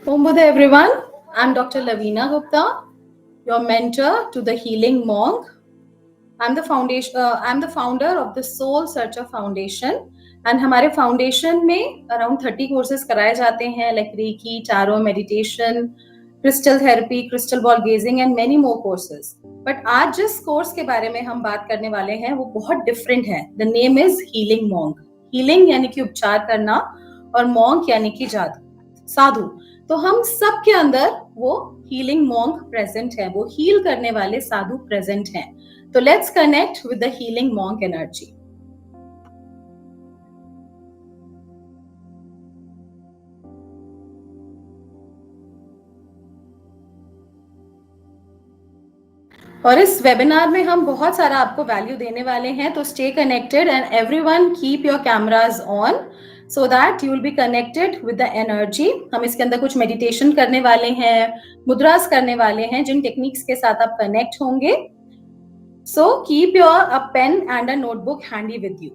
Om Buddha everyone, I'm Dr. Lavina Gupta, your mentor to the Healing Monk. I'm the founder of the Soul Searcher Foundation and हमारे foundation में around 30 courses कराए जाते हैं like reiki, tarot, meditation, crystal therapy, crystal ball gazing and many more courses. But आज जिस course के बारे में हम बात करने वाले हैं वो बहुत डिफरेंट है. The name is healing monk. Healing यानी कि उपचार करना और मॉन्क यानी कि जादू, साधु. तो हम सब के अंदर वो हीलिंग मॉन्क प्रेजेंट है, वो हील करने वाले साधु प्रेजेंट हैं. तो let's connect with the healing monk energy. और इस वेबिनार में हम बहुत सारा आपको वैल्यू देने वाले हैं, तो stay connected and everyone keep your cameras on so that you will be connected with the energy. हम इसके अंदर कुछ मेडिटेशन करने वाले हैं, मुद्रास करने वाले हैं जिन टेक्निक्स के साथ आप कनेक्ट होंगे. So keep your a pen and a notebook handy with you.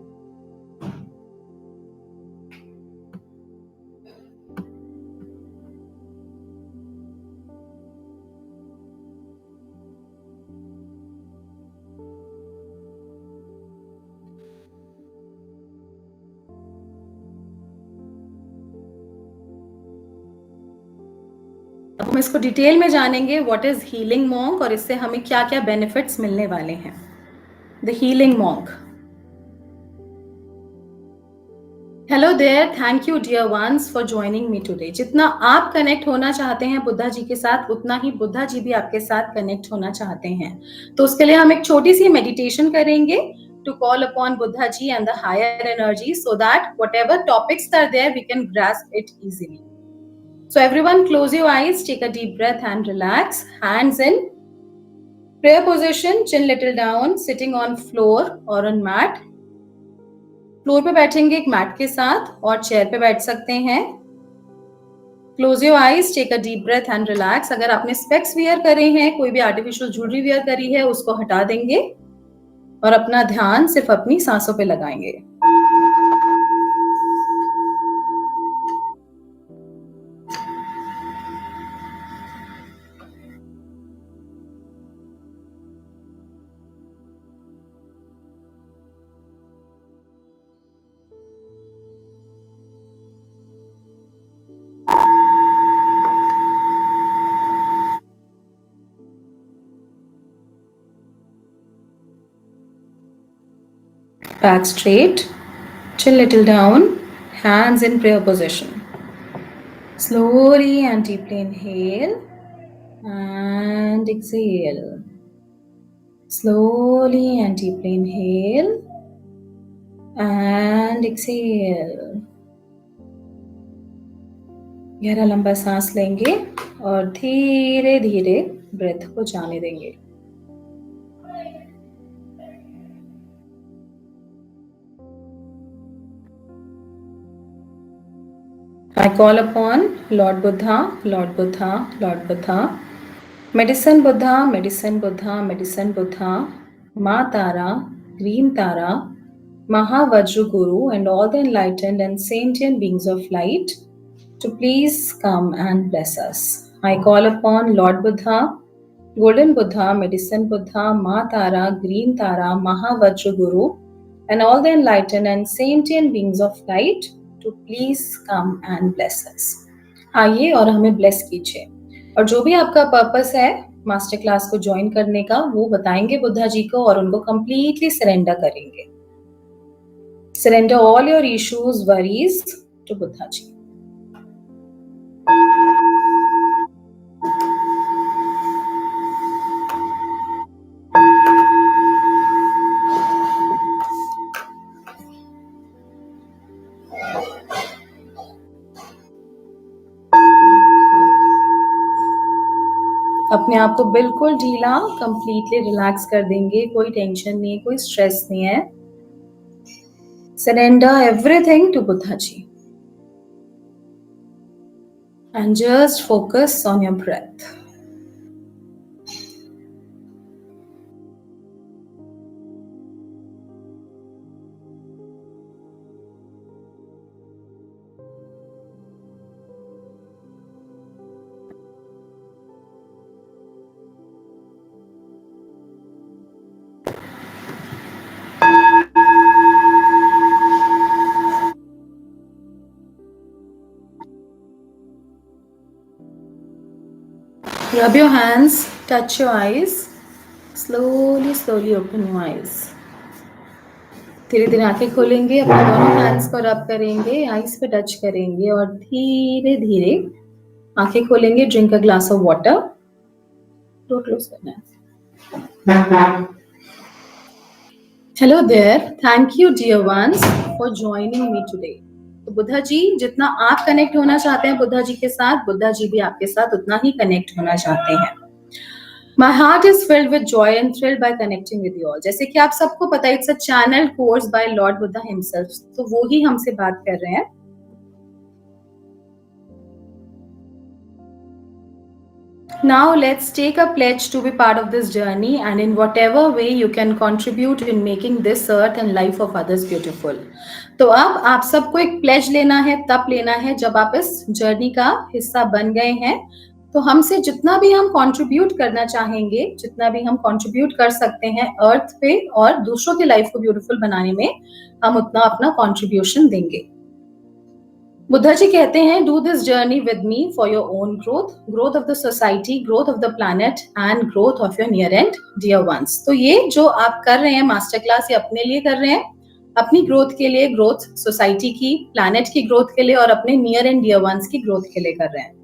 अब हम इसको डिटेल में जानेंगे व्हाट इज हीलिंग मॉन्क और इससे हमें क्या क्या बेनिफिट्स मिलने वाले हैं. The healing monk. Hello there, thank you dear ones for joining me today. जितना आप कनेक्ट होना चाहते हैं बुद्धा जी के साथ, उतना ही बुद्धा जी भी आपके साथ कनेक्ट होना चाहते हैं. तो उसके लिए हम एक छोटी सी मेडिटेशन करेंगे to call upon Buddha ji and the higher energy so that whatever topics are there we can grasp it easily. So everyone close your eyes, take a deep breath and relax. Hands in prayer position, chin little down, sitting on floor or on mat. Floor पे बैठेंगे एक mat के साथ और chair पे बैठ सकते हैं. Close your eyes, take a deep breath and relax. अगर आपने स्पेक्स वियर करे हैं, कोई भी आर्टिफिशियल ज्वेलरी वियर करी है, उसको हटा देंगे और अपना ध्यान सिर्फ अपनी सांसों पे लगाएंगे. Back straight, chin little down, hands in prayer position. Slowly and deeply inhale and exhale. Slowly and deeply inhale and exhale. गहरा लंबा सांस लेंगे और धीरे धीरे ब्रेथ को जाने देंगे. I call upon Lord Buddha, Lord Buddha, Lord Buddha, Medicine Buddha, Medicine Buddha, Medicine Buddha, Ma Tara, Green Tara, Mahavajra Guru, and all the enlightened and sentient beings of light to please come and bless us. I call upon Lord Buddha, Golden Buddha, Medicine Buddha, Ma Tara, Green Tara, Mahavajra Guru, and all the enlightened and sentient beings of light to please come and bless us. आइए और हमें bless कीजिए. और जो भी आपका purpose है master class को ज्वाइन करने का, वो बताएंगे बुद्धा जी को और उनको कंप्लीटली सरेंडर करेंगे. Surrender all your issues, worries to Buddha ji. अपने आप को बिल्कुल ढीला, कंप्लीटली रिलैक्स कर देंगे. कोई टेंशन नहीं है, कोई स्ट्रेस नहीं है. Surrender everything to Buddha ji and just focus on your breath. Rub your hands, touch your eyes. Slowly, slowly open your eyes. धीरे धीरे आंखें खोलेंगे, अपने दोनों हैंड्स को रब करेंगे, आईज पे टच करेंगे और धीरे धीरे आंखें खोलेंगे. Drink a glass of water. Door close करना है. Hello there, thank you dear ones for joining me today. तो बुद्धा जी, जितना आप कनेक्ट होना चाहते हैं बुद्धा जी के साथ, बुद्धा जी भी आपके साथ उतना ही कनेक्ट होना चाहते हैं. My heart is filled with joy and thrilled by connecting with you all. जैसे कि आप सबको पता है, it's a channel course by Lord Buddha himself. तो वो ही हमसे बात कर रहे हैं. Now let's take a pledge to be part of this journey and in whatever way you can contribute in making this earth and life of others beautiful. तो अब आप सबको एक प्लेज लेना है, तब लेना है जब आप इस जर्नी का हिस्सा बन गए हैं. तो हमसे जितना भी हम कंट्रीब्यूट करना चाहेंगे, जितना भी हम कंट्रीब्यूट कर सकते हैं अर्थ पे और दूसरों की लाइफ को ब्यूटीफुल बनाने में, हम उतना अपना कंट्रीब्यूशन देंगे. बुद्धा जी कहते हैं, do this journey with me for your own growth, growth of the society, growth of the planet and growth of your near and dear ones. तो ये जो आप कर रहे हैं मास्टर क्लास, ये अपने लिए कर रहे हैं, अपनी ग्रोथ के लिए, ग्रोथ सोसाइटी की, प्लैनेट की ग्रोथ के लिए और अपने नियर एंड डियर वंस की ग्रोथ के लिए कर रहे हैं.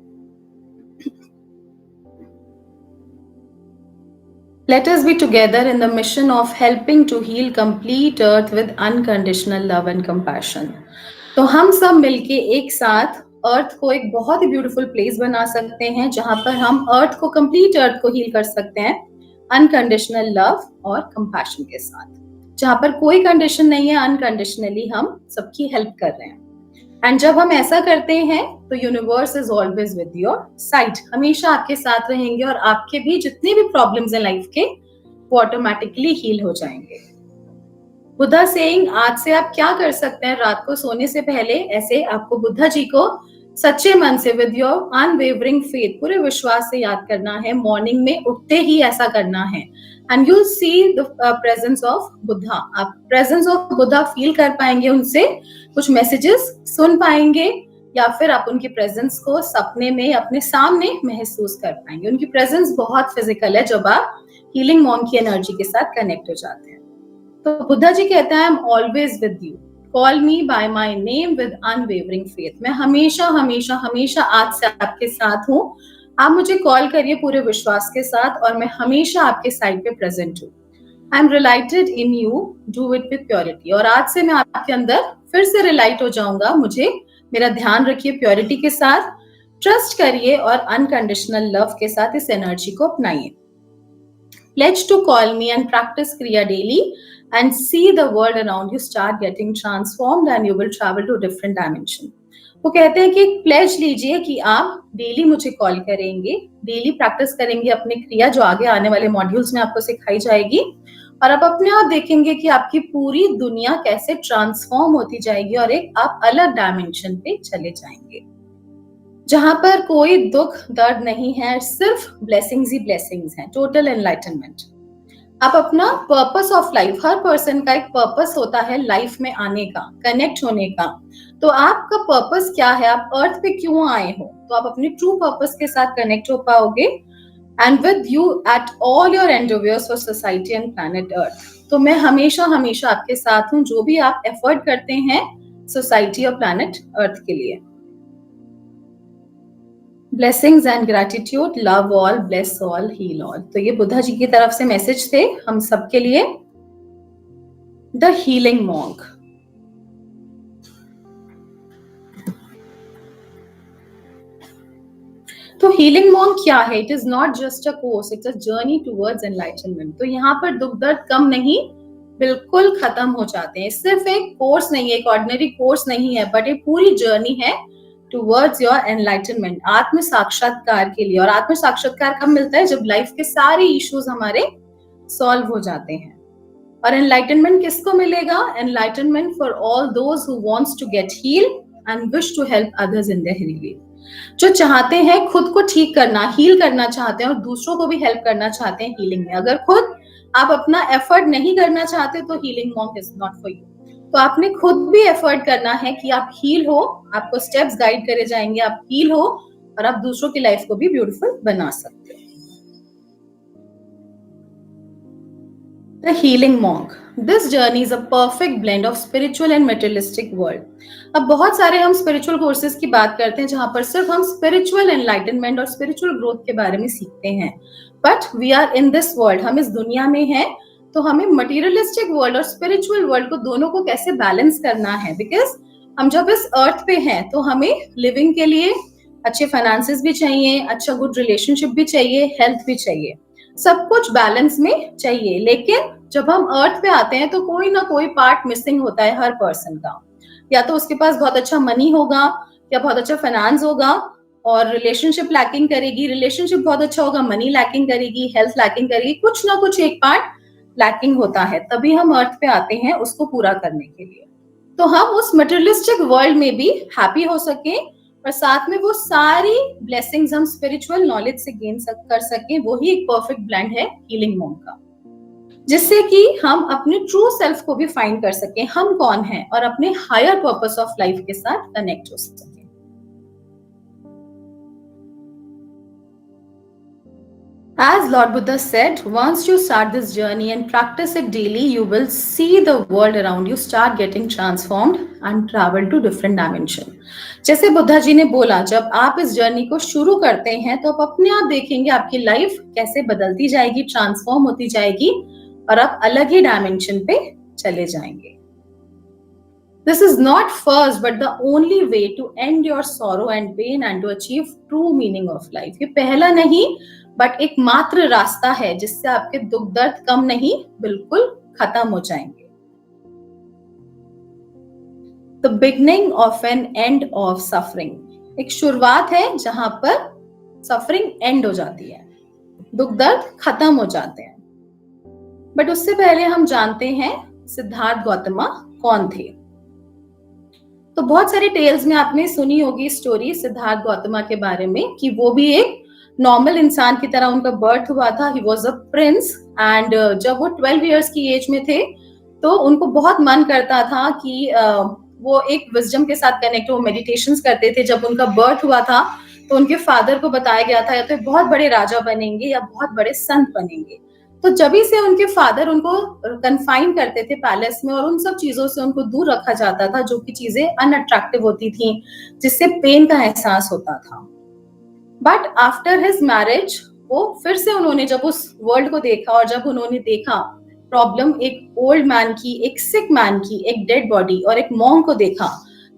Let us be together in the mission of helping to heal complete earth with unconditional love and compassion. तो हम सब मिलके एक साथ अर्थ को एक बहुत ही ब्यूटीफुल प्लेस बना सकते हैं जहां पर हम अर्थ को, कंप्लीट अर्थ को हील कर सकते हैं अनकंडीशनल लव और कंपैशन के साथ, जहां पर कोई कंडीशन नहीं है, अनकंडीशनली हम सबकी हेल्प कर रहे हैं. एंड जब हम ऐसा करते हैं तो universe is always with your side, हमेशा आपके साथ रहेंगे और आपके भी जितने भी प्रॉब्लम्स हैं लाइफ के, वो ऑटोमेटिकली हील हो जाएंगे. बुद्धा सेइंग, आज से आप क्या कर सकते हैं, रात को सोने से पहले ऐसे आपको बुद्धा जी को सच्चे मन से, विद योर अनवेवरिंग फेथ, पूरे विश्वास से याद करना है. मॉर्निंग में उठते ही ऐसा करना है. And you see the presence of Buddha. आप प्रेजेंस ऑफ बुद्धा फील कर पाएंगे, उनसे कुछ मैसेजेस सुन पाएंगे, या फिर आप उनकी प्रेजेंस को सपने में अपने सामने महसूस कर पाएंगे. उनकी प्रेजेंस बहुत फिजिकल है जब आप हीलिंग मॉन्क की एनर्जी के साथ कनेक्ट हो जाते हैं. तो बुद्धा जी कहता है, I am always with you, call me by my name with unwavering faith. मैं हमेशा हमेशा हमेशा आज से आपके साथ हूँ. आप मुझे कॉल करिए पूरे विश्वास के साथ और मैं हमेशा आपके साइड पे प्रेजेंट हूँ. I am relighted in you, do it with purity. और आज से मैं आपके अंदर फिर से रिलाइट हो जाऊंगा. मुझे, मेरा ध्यान रखिए प्योरिटी के साथ, ट्रस्ट करिए और अनकंडीशनल लव के साथ इस एनर्जी को अपनाइए. Pledge to call me and practice Kriya daily and see the world around you start getting transformed and you will travel to different dimension. वो कहते हैं कि एक प्लेज लीजिए कि आप डेली मुझे कॉल करेंगे, डेली प्रैक्टिस करेंगे अपनी क्रिया जो आगे आने वाले मॉड्यूल्स में आपको सिखाई जाएगी, और आप अपने आप देखेंगे कि आपकी पूरी दुनिया कैसे ट्रांसफॉर्म होती जाएगी और एक आप अलग डायमेंशन पे चले जाएंगे जहां पर कोई दुख दर्द नहीं है, सिर्फ ब्लेसिंग्स ही ब्लेसिंग्स हैं, टोटल एनलाइटनमेंट. आप अपना purpose of life, her person का एक पर्पस होता है लाइफ में आने का, कनेक्ट होने का. तो आपका पर्पस क्या है, आप अर्थ पे क्यों आए हो, तो आप अपने ट्रू पर्पस के साथ कनेक्ट हो पाओगे. And with you at all your endeavours for society and planet Earth. तो मैं हमेशा हमेशा आपके साथ हूँ जो भी आप एफर्ट करते हैं सोसाइटी और प्लैनेट अर्थ के लिए. Blessings and gratitude, love all, bless all, heal all. तो ये बुद्धा जी की तरफ से मैसेज थे हम सबके लिए. The healing monk. तो हीलिंग मॉन्क क्या है? It is not just a course, it's a journey towards enlightenment. तो यहाँ पर दुख दर्द कम नहीं, बिल्कुल खत्म हो जाते हैं. सिर्फ एक कोर्स नहीं है, एक ऑर्डिनरी कोर्स नहीं है, बट एक पूरी जर्नी है टुवर्ड्स योर एनलाइटनमेंट, आत्म साक्षात्कार के लिए. और आत्म साक्षात्कार कब मिलता है? जब लाइफ के सारे इश्यूज हमारे सॉल्व हो जाते हैं. और एनलाइटनमेंट किसको मिलेगा? Enlightenment for all those who wants to get heal and wish to help others in their healing. जो चाहते हैं खुद को ठीक करना, हील करना चाहते हैं और दूसरों को भी हेल्प करना चाहते हैं हीलिंग में. अगर खुद आप अपना एफर्ट नहीं करना चाहते तो healing monk is not for you. तो आपने खुद भी एफर्ट करना है कि आप हील हो, आपको स्टेप्स गाइड करे जाएंगे, आप हील हो और आप दूसरों की लाइफ को भी ब्यूटीफुल बना सकते हो. The healing monk. This journey is a perfect blend of spiritual and materialistic world. अब बहुत सारे हम स्पिरिचुअल कोर्सेज की बात करते हैं जहां पर सिर्फ हम स्पिरिचुअल एनलाइटनमेंट और स्पिरिचुअल ग्रोथ के बारे में सीखते हैं, but we are in this world, हम इस दुनिया में हैं, तो हमें मटीरियलिस्टिक वर्ल्ड और स्पिरिचुअल वर्ल्ड को दोनों को कैसे बैलेंस करना है, बिकॉज हम जब इस अर्थ पे हैं तो हमें लिविंग के लिए अच्छे फाइनेंसेस भी चाहिए, अच्छा गुड रिलेशनशिप भी चाहिए, हेल्थ भी चाहिए, सब कुछ बैलेंस में चाहिए। लेकिन जब हम अर्थ पे आते हैं तो कोई ना कोई पार्ट मिसिंग होता है हर पर्सन का, या तो उसके पास बहुत अच्छा मनी होगा या बहुत अच्छा फाइनेंस होगा और रिलेशनशिप लैकिंग करेगी, रिलेशनशिप बहुत अच्छा होगा, मनी लैकिंग करेगी, हेल्थ लैकिंग करेगी, कुछ ना कुछ एक पार्ट लैकिंग होता है, तभी हम अर्थ पे आते हैं उसको पूरा करने के लिए। तो हम उस मटेरियलिस्टिक वर्ल्ड में भी हैप्पी हो सके और साथ में वो सारी ब्लेसिंग्स हम स्पिरिचुअल नॉलेज से गेन कर सके, वो ही एक परफेक्ट ब्लेंड है हीलिंग मोम का, जिससे कि हम अपने ट्रू सेल्फ को भी फाइंड कर सके, हम कौन हैं, और अपने हायर पर्पस ऑफ लाइफ के साथ कनेक्ट हो सके। As Lord Buddha said, once you start this journey and practice it daily, you will see the world around you start getting transformed and travel to different dimension. जैसे बुद्धा जी ने बोला, जब आप इस जर्नी को शुरू करते हैं तो आप अपने आप देखेंगे आपकी लाइफ कैसे बदलती जाएगी, ट्रांसफॉर्म होती जाएगी और आप अलग ही डायमेंशन पे चले जाएंगे। This is not first but the only way to end your sorrow and pain and to achieve true meaning of life. ये पहला नहीं बट एक मात्र रास्ता है जिससे आपके दुख दर्द कम नहीं बिल्कुल खत्म हो जाएंगे। The beginning of an end of suffering. एक शुरुआत है जहां पर सफरिंग एंड हो जाती है, दुख दर्द खत्म हो जाते हैं। बट उससे पहले हम जानते हैं सिद्धार्थ गौतम कौन थे। तो बहुत सारी टेल्स में आपने सुनी होगी स्टोरी सिद्धार्थ गौतम के बारे में कि वो भी एक नॉर्मल इंसान की तरह उनका बर्थ हुआ था। He was a prince and जब वो 12 इयर्स की एज में थे तो उनको बहुत मन करता था कि वो एक विजडम के साथ कनेक्ट हो, मेडिटेशंस करते थे। जब उनका बर्थ हुआ था तो उनके फादर को बताया गया था या तो बहुत बड़े राजा बनेंगे या बहुत बड़े संत बनेंगे। तो जब से उनके फादर उनको कन्फाइन करते थे पैलेस में और उन सब चीजों से उनको दूर रखा जाता था जो कि चीजें अनअट्रैक्टिव होती थी, जिससे पेन का एहसास होता था। बट आफ्टर हिज मैरिज वो फिर से उन्होंने जब उस वर्ल्ड को देखा और जब उन्होंने देखा प्रॉब्लम एक ओल्ड मैन की, एक सिक मैन की, एक डेड बॉडी और एक मॉन्क को देखा,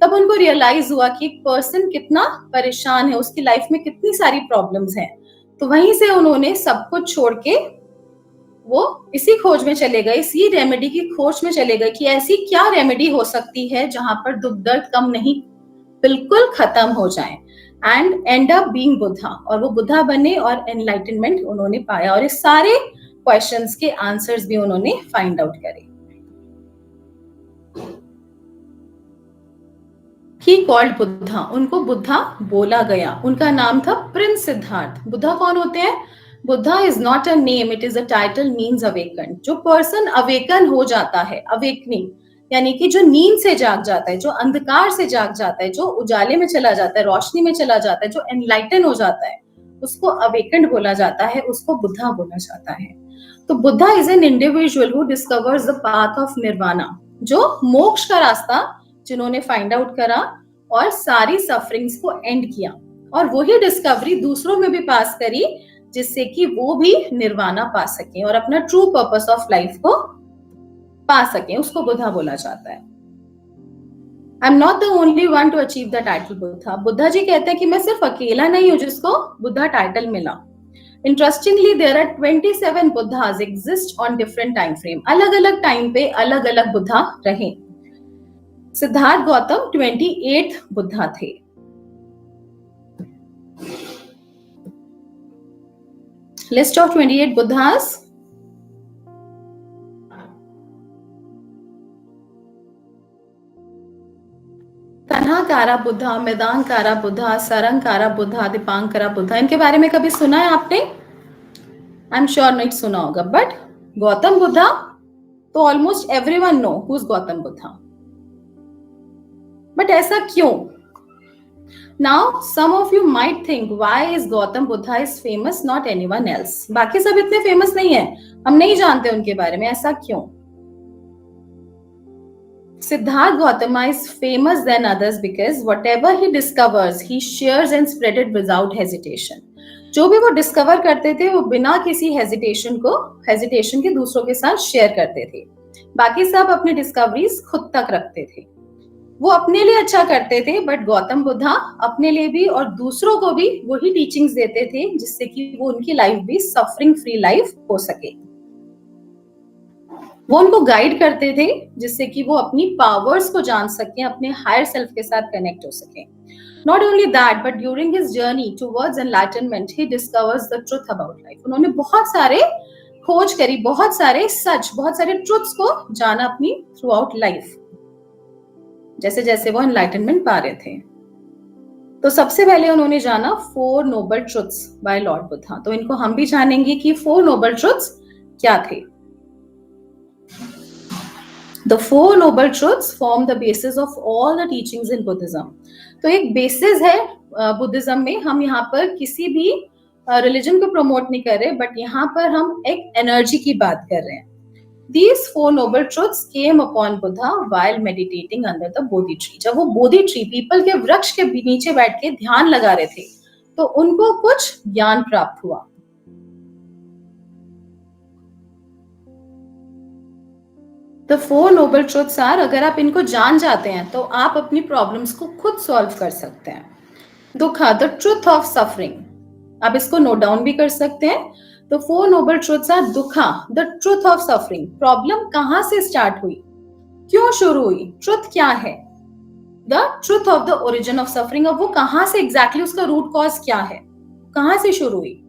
तब उनको रियलाइज हुआ कि एक पर्सन कितना परेशान है, उसकी लाइफ में कितनी सारी प्रॉब्लम्स हैं। तो वहीं से उन्होंने सब कुछ छोड़ के वो इसी खोज में चले गए, इसी रेमेडी की खोज में चले गए कि ऐसी क्या रेमेडी हो सकती है जहां पर दुख दर्द कम नहीं बिल्कुल खत्म हो जाए, and and up being Buddha. और वो बुद्धा बने और एनलाइटनमेंट उन्होंने पाया और इस सारे क्वेश्चंस के आंसर्स भी उन्होंने फाइंड आउट करे। ही कॉल्ड बुद्धा, उनको बुद्धा बोला गया। उनका नाम था प्रिंस सिद्धार्थ। बुद्धा कौन होते हैं? Buddha is not a name, it is a title, means awaken. जो पर्सन अवेकन हो जाता है, अवेकनिंग यानी कि जो नींद से जाग जाता है, जो अंधकार से जाग जाता है, जो उजाले में चला जाता है, रोशनी में चला जाता है, जो एनलाइटन हो जाता है, उसको अवेकन्ड बोला जाता है, उसको बुद्धा बोला जाता है। तो Buddha is an individual who discovers the path of nirvana, जो मोक्ष का रास्ता जिन्होंने फाइंड आउट करा और सारी सफरिंग्स को एंड किया, और वही डिस्कवरी दूसरों में भी पास करी जिससे कि वो भी निर्वाणा पा सके और अपना ट्रू पर्पस ऑफ लाइफ को पा सके, उसको बुद्धा बोला जाता है। I am not the only one to achieve the title Buddha. Buddha ji कहते हैं कि मैं सिर्फ अकेला नहीं हूं जिसको बुद्धा टाइटल मिला। Interestingly there are 27 Buddhas exist on different time frame. अलग अलग टाइम पे अलग अलग बुद्धा रहे। सिद्धार्थ गौतम 28 बुद्धा थे। List of 28 Buddhas. तन्हाकारा बुद्धा, मैदानकारा बुद्धा, सरंकारा बुद्धा, दीपांकरा बुद्धा। इनके बारे में कभी सुना है आपने? आई एम श्योर नहीं सुना होगा, बट गौतम बुद्धा तो almost everyone know who is Gautam Buddha. But ऐसा क्यों? Now, some of you might think, why is Gautam Buddha is famous, not anyone else? बाकी सब इतने famous नहीं है, हम नहीं जानते उनके बारे में, ऐसा क्यों? Siddhartha Gautama is famous than others because whatever he discovers, he shares and spread it without hesitation. जो भी वो डिस्कवर करते थे वो बिना किसी हेजिटेशन के दूसरों के साथ शेयर करते थे. बाकी सब अपनी डिस्कवरीज खुद तक रखते थे. वो अपने लिए अच्छा करते थे, बट गौतम बुद्धा अपने लिए भी और दूसरों को भी वही टीचिंग्स देते थे जिससे कि वो उनकी लाइफ भी सफरिंग फ्री लाइफ हो सके. वो उनको गाइड करते थे जिससे कि वो अपनी पावर्स को जान सके, अपने हायर सेल्फ के साथ कनेक्ट हो सके. Not only that, but during his journey towards enlightenment, he discovers the truth about life. उन्होंने बहुत सारे खोज करी, बहुत सारे ट्रुथ्स को जाना अपनी थ्रू आउट लाइफ, जैसे जैसे वो एनलाइटनमेंट पा रहे थे. तो सबसे पहले उन्होंने जाना 4 noble truths by Lord Buddha. तो इनको हम भी जानेंगे कि 4 नोबल ट्रुथ्स क्या थे. The 4 noble truths form the basis of all the teachings in Buddhism. तो एक बेसिस है बुद्धिज्म में. हम यहाँ पर किसी भी रिलीजन को प्रमोट नहीं कर रहे, बट यहाँ पर हम एक एनर्जी की बात कर रहे हैं. These 4 noble truths came upon Buddha while meditating under the Bodhi tree. जब वो बोधि ट्री, पीपल के वृक्ष के नीचे बैठ के ध्यान लगा रहे थे, तो उनको कुछ ज्ञान प्राप्त हुआ. The 4 noble truths are, अगर आप इनको जान जाते हैं तो आप अपनी प्रॉब्लम्स को खुद सॉल्व कर सकते हैं. दुखा, द ट्रूथ ऑफ सफरिंग, आप इसको नोट डाउन भी कर सकते हैं. तो 4 noble truths are दुखा, the truth of suffering. Problem कहां से स्टार्ट हुई, क्यों शुरू हुई, ट्रुथ क्या है. The truth of the origin of suffering, अब वो कहां से एग्जैक्टली उसका रूट कॉज क्या है, कहां से शुरू हुई.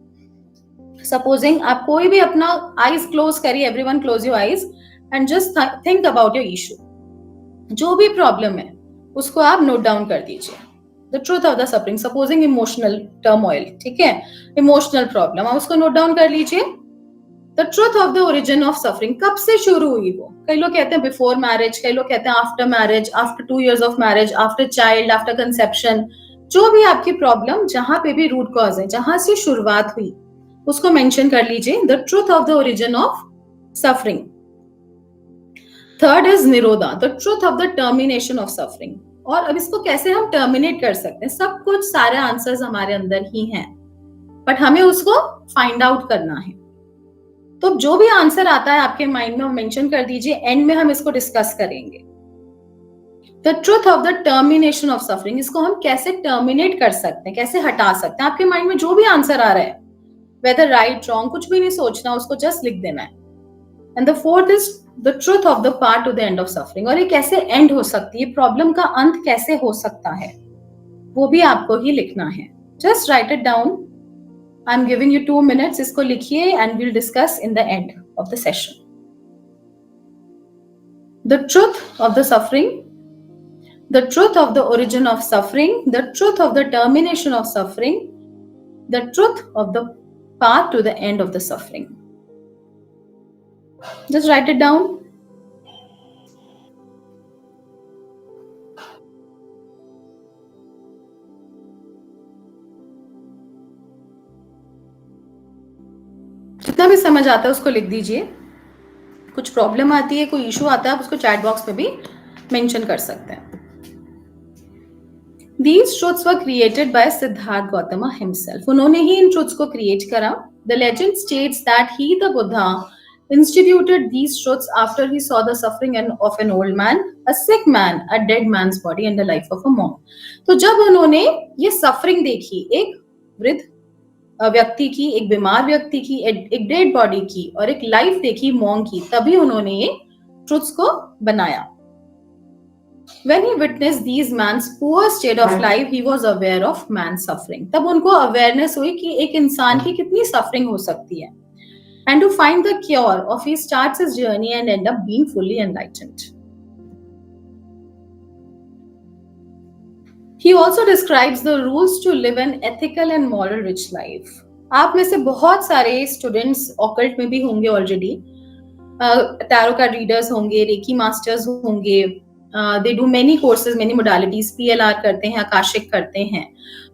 सपोजिंग आप कोई भी अपना आईज क्लोज करिए, everyone close your eyes and just think about your issue. जो भी प्रॉब्लम है उसको आप नोट डाउन कर दीजिए. The truth of the suffering, supposing emotional turmoil, ठीक है, इमोशनल प्रॉब्लम, आप उसको नोट डाउन कर लीजिए. The truth of the origin of suffering, कब से शुरू हुई वो. कई लोग कहते हैं बिफोर मैरिज, कई लोग कहते हैं after marriage, after 2 years of marriage, after child, after conception. जो भी आपकी प्रॉब्लम, जहां पे भी रूट कॉज है, जहां से शुरुआत हुई, उसको मेंशन कर लीजिए. The truth of the origin of suffering. Third is nirodha, the truth of the termination of suffering. और अब इसको कैसे हम टर्मिनेट कर सकते हैं. सब कुछ, सारे आंसर्स हमारे अंदर ही हैं, बट हमें उसको फाइंड आउट करना है. तो जो भी आंसर आता है आपके माइंड में वो मेंशन कर दीजिए. एंड में हम इसको डिस्कस करेंगे. The truth of the termination of suffering, इसको हम कैसे टर्मिनेट कर सकते हैं, कैसे हटा सकते हैं. आपके माइंड में जो भी आंसर आ रहा है, वेदर राइट रॉन्ग, कुछ भी नहीं सोचना, उसको जस्ट लिख देना है. And the fourth is the truth of the part two the end of suffering. और ये कैसे एंड हो सकती है, प्रॉब्लम का अंत कैसे हो सकता है, वो भी आपको ही लिखना है. Just right it down. I am giving you 2 minutes. इसको लिखिए and will discuss in the end of the session. The truth of the suffering, the truth of the origin of suffering, the truth of the termination of suffering, the truth of the path to the end of the suffering. Just write it down. जितना भी समझ आता है उसको लिख दीजिए. कुछ problem आती है, कोई इशू आता है, आप उसको चैट बॉक्स में भी मेंशन कर सकते हैं. These truths were created by Siddhartha Gautama himself. उन्होंने ही इन truths को create करा. The legend states that he, the Buddha, instituted these truths after he saw the suffering of an old man, a sick man, a dead man's body, and the life of a monk. तो जब उन्होंने ये suffering देखी, एक वृद्ध व्यक्ति की, एक बीमार व्यक्ति की, एक डेड बॉडी की, और एक लाइफ देखी मॉन्क की, तभी उन्होंने ये truths को बनाया. When he witnessed these man's poor state of life, he was aware of man's suffering. तब उनको awareness हुई कि एक इंसान की कितनी suffering हो सकती है. And to find the cure of, he starts his journey and end up being fully enlightened. He also describes the rules to live an ethical and moral rich life. आप में से बहुत सारे स्टूडेंट्स ऑकल्ट में भी होंगे already. Tarot card readers होंगे, recce masters होंगे, they do many courses, many modalities, PLR करते हैं, आकाशिक करते हैं।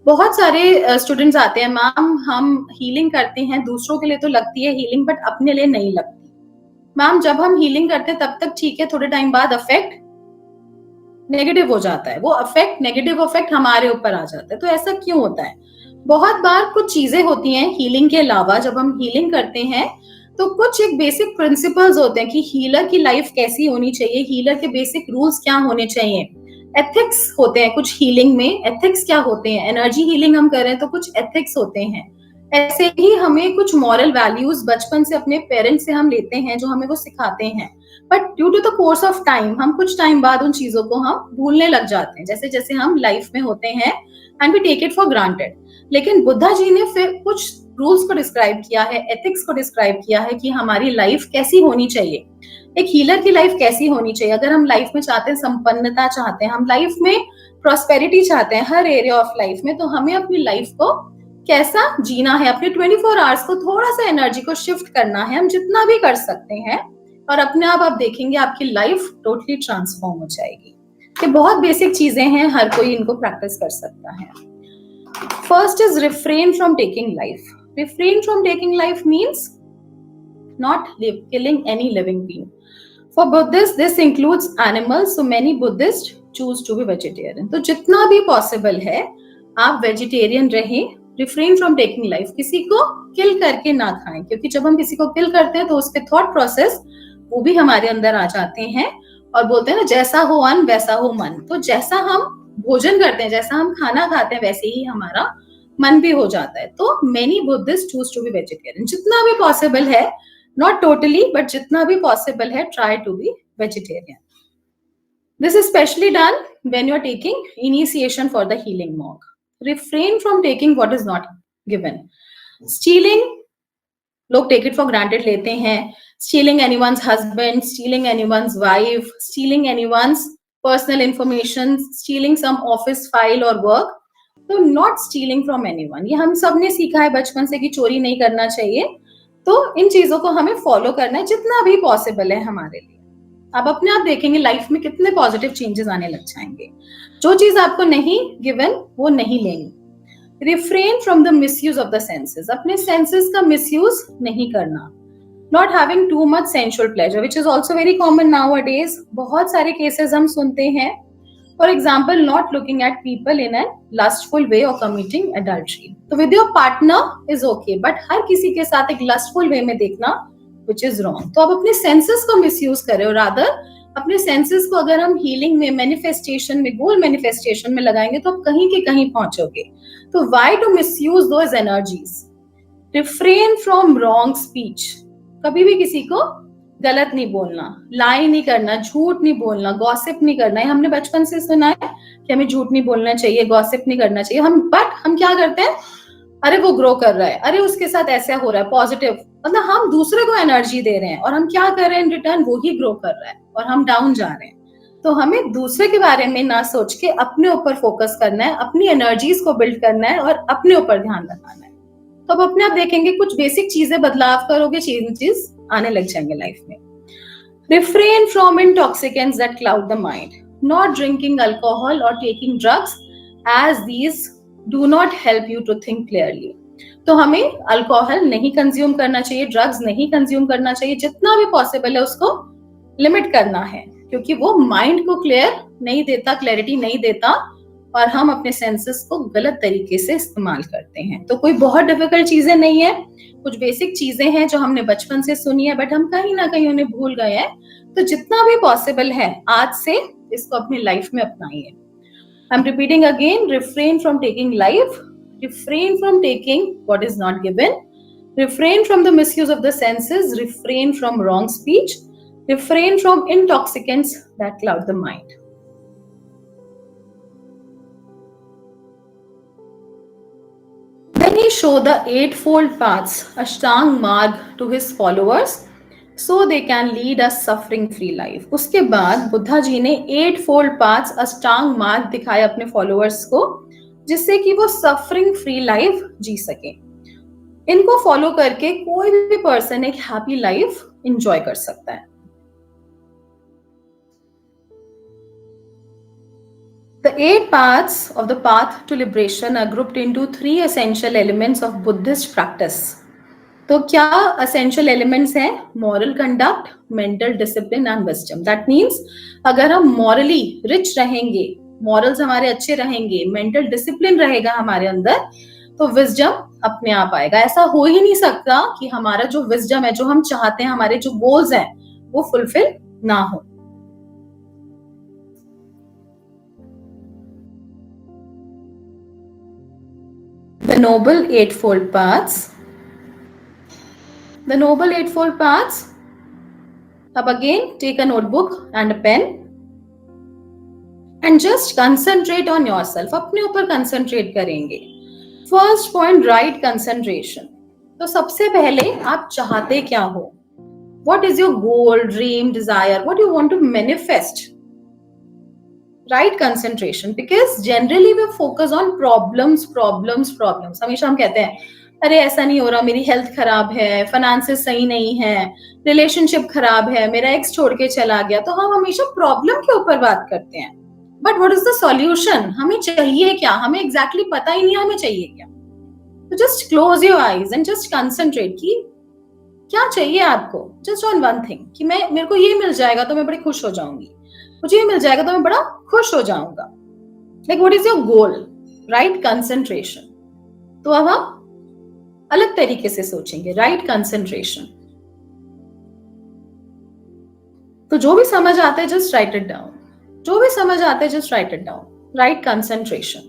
बहुत सारे स्टूडेंट्स आते हैं, मैम हम हीलिंग करते हैं, दूसरों के लिए तो लगती है हीलिंग बट अपने लिए नहीं लगती। मैम जब हम हीलिंग करते हैं तब तक ठीक है, थोड़े टाइम बाद अफेक्ट नेगेटिव हो जाता है, वो अफेक्ट नेगेटिव अफेक्ट हमारे ऊपर आ जाता है। तो ऐसा क्यों होता है? बहुत बार कुछ चीजें होती हैं हीलिंग के अलावा, जब हम हीलिंग करते हैं तो कुछ एक बेसिक प्रिंसिपल्स होते हैं कि हीलर की लाइफ कैसी होनी चाहिए, हीलर के बेसिक रूल्स क्या होने चाहिए, एथिक्स होते हैं कुछ हीलिंग में। एथिक्स क्या होते हैं? एनर्जी हीलिंग हम कर रहे हैं तो कुछ एथिक्स होते हैं। ऐसे ही हमें कुछ मॉरल वैल्यूज बचपन से अपने पेरेंट्स से हम लेते हैं, जो हमें वो सिखाते हैं, but due to the course of time हम कुछ टाइम बाद उन चीजों को हम भूलने लग जाते हैं, जैसे जैसे हम लाइफ में होते हैं, and we take it for granted. लेकिन बुद्धा जी ने फिर कुछ रूल्स को डिस्क्राइब किया है, एथिक्स को डिस्क्राइब किया है कि हमारी लाइफ कैसी होनी चाहिए, एक हीलर की लाइफ कैसी होनी चाहिए। अगर हम लाइफ में चाहते हैं संपन्नता, चाहते हैं हम लाइफ में प्रॉस्पेरिटी, चाहते हैं हर एरिया ऑफ लाइफ में, तो हमें अपनी लाइफ को कैसा जीना है, अपने 24 आवर्स को थोड़ा सा एनर्जी को शिफ्ट करना है, हम जितना भी कर सकते हैं, और अपने आप देखेंगे आपकी लाइफ टोटली ट्रांसफॉर्म हो जाएगी। ये बहुत बेसिक चीजें हैं, हर कोई इनको प्रैक्टिस कर सकता है। First is refrain from taking life. Refrain from taking life means not killing any living being. For Buddhists, this includes animals, so many Buddhists choose to be vegetarian. तो जितना भी possible है आप वेजिटेरियन रहें, refrain from taking life, किसी को किल करके ना खाएं, क्योंकि जब हम किसी को किल करते हैं तो उसके थॉट प्रोसेस वो भी हमारे अंदर आ जाते हैं, और बोलते हैं ना जैसा हो अन्न वैसा हो मन। तो जैसा हम भोजन करते हैं, जैसा हम खाना खाते हैं, वैसे ही हमारा मन भी हो जाता है। तो many Buddhists choose to be vegetarian. जितना भी possible है, not totally, but जितना भी possible है, try to be vegetarian. This is specially done when you are taking initiation for the healing monk. Refrain from taking what is not given. Stealing, लोग take it for granted लेते हैं. Stealing anyone's husband, stealing anyone's wife, stealing anyone's personal information, stealing some office file or work. तो not stealing from anyone. ये हम सब ने सीखा है बचपन से कि चोरी नहीं करना चाहिए। तो इन चीजों को हमें फॉलो करना है जितना भी पॉसिबल है हमारे लिए। अब अपने आप देखेंगे लाइफ में कितने पॉजिटिव चेंजेस आने लग जाएंगे। जो चीज आपको नहीं गिवन वो नहीं लेनी। Refrain from the misuse of the senses. अपने सेंसेस का मिसयूज नहीं करना। Not having too much sensual pleasure, which is also very common now a days. बहुत सारे केसेस हम सुनते हैं। For example, not looking at people in a lustful way or committing adultery. तो with your partner is okay, but हर किसी के साथ एक lustful way में देखना which is wrong. तो आप अपने senses को misuse कर रहे हो, rather अपने senses को अगर हम healing में, manifestation में, goal manifestation में लगाएंगे तो आप कहीं के कहीं पहुंचोगे। तो why to misuse those energies? Refrain from wrong speech. कभी भी किसी को गलत नहीं बोलना, लाई नहीं करना, झूठ नहीं बोलना, गॉसिप नहीं करना है। हमने बचपन से सुना है कि हमें झूठ नहीं बोलना चाहिए, गॉसिप नहीं करना चाहिए। हम क्या करते हैं, अरे वो ग्रो कर रहा है, अरे उसके साथ ऐसा हो रहा है, पॉजिटिव, मतलब हम दूसरे को एनर्जी दे रहे हैं, और हम क्या कर रहे हैं इन रिटर्न, वो ही ग्रो कर रहा है और हम डाउन जा रहे हैं। तो हमें दूसरे के बारे में ना सोच के अपने ऊपर फोकस करना है, अपनी एनर्जीज को बिल्ड करना है और अपने ऊपर ध्यान लगाना है। तो अब अपने आप देखेंगे कुछ बेसिक चीजें बदलाव करोगे, चेंजेस आने लग जाएंगे लाइफ में। Refrain from intoxicants that cloud the mind. Not drinking alcohol or taking drugs, as these do not help you to think clearly. तो हमें अल्कोहल नहीं कंज्यूम करना चाहिए, ड्रग्स नहीं कंज्यूम करना चाहिए, जितना भी पॉसिबल है उसको लिमिट करना है, क्योंकि वो माइंड को क्लियर नहीं देता, क्लैरिटी नहीं देता, और हम अपने सेंसेस को गलत तरीके से इस्तेमाल करते हैं। तो कोई बहुत डिफिकल्ट चीजें नहीं है, कुछ बेसिक चीजें हैं जो हमने बचपन से सुनी है, बट हम कहीं ना कहीं उन्हें भूल गए हैं। तो जितना भी पॉसिबल है आज से इसको अपनी लाइफ में अपनाइए। I am repeating again, refrain from taking life, refrain from taking what is not given, refrain from the misuse of the senses, refrain from wrong speech, refrain from intoxicants that cloud the mind. Then he showed the eightfold paths, Ashtang Marg, to his followers, so they can lead a suffering-free life. उसके बाद बुद्धा जी ने 8-fold paths, अष्टांग मार्ग दिखाया अपने followers को, जिससे कि वो सफरिंग फ्री लाइफ जी सके। इनको फॉलो करके कोई भी पर्सन एक हैप्पी लाइफ एंजॉय कर सकता है। The 8 paths of the path to liberation are grouped into 3 essential elements of Buddhist practice. तो क्या essential elements हैं? Moral conduct, mental discipline and wisdom. That means अगर हम morally rich रहेंगे, morals हमारे अच्छे रहेंगे, mental discipline रहेगा हमारे अंदर, तो wisdom अपने आप आएगा. ऐसा हो ही नहीं सकता कि हमारा जो wisdom है, जो हम चाहते हैं, हमारे जो goals हैं, वो fulfill ना हो. The Noble Eightfold Paths. The Noble Eightfold Paths. अब again take a notebook and a pen and just concentrate on yourself. अपने ऊपर concentrate करेंगे. First point, right concentration. तो सबसे पहले आप चाहते क्या हो? What is your goal, dream, desire? What do you want to manifest? Right concentration, because generally we focus on problems. हमेशा हम कहते हैं अरे ऐसा नहीं हो रहा, मेरी हेल्थ खराब है, फाइनेंसेस सही नहीं है, रिलेशनशिप खराब है, मेरा एक्स छोड़ के चला गया. तो हम हमेशा प्रॉब्लम के ऊपर बात करते हैं. But what is the solution? हमें चाहिए क्या? हमें एग्जैक्टली पता ही नहीं हमें चाहिए क्या. तो just close your eyes and just concentrate कि क्या चाहिए आपको. जस्ट ऑन वन थिंग कि मेरे को ये मिल जाएगा तो मैं बड़ी खुश हो जाऊंगी, मुझे ये मिल जाएगा तो मैं बड़ा खुश हो जाऊंगा. Like what is your goal? Right concentration. तो अब हम अलग तरीके से सोचेंगे. Right concentration. तो जो भी समझ आता है जस्ट राइट इट डाउन. जो भी समझ आता है just right it down. Right concentration.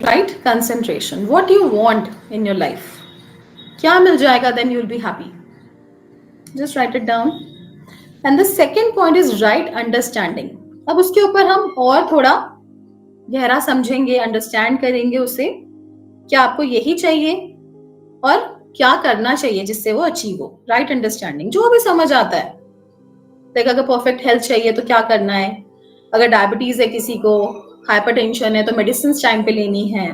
Right concentration. What you want in your life. क्या मिल जाएगा then you will be happy. Just write it down. And the second point is right understanding. अब उसके ऊपर हम और थोड़ा गहरा समझेंगे, अंडरस्टैंड करेंगे उसे. क्या आपको यही चाहिए और क्या करना चाहिए जिससे वो अचीव हो. Right understanding. जो भी समझ आता है. देखो अगर परफेक्ट हेल्थ चाहिए तो क्या करना है, अगर डायबिटीज है किसी को, हाइपरटेंशन है तो मेडिसिन टाइम पे लेनी है,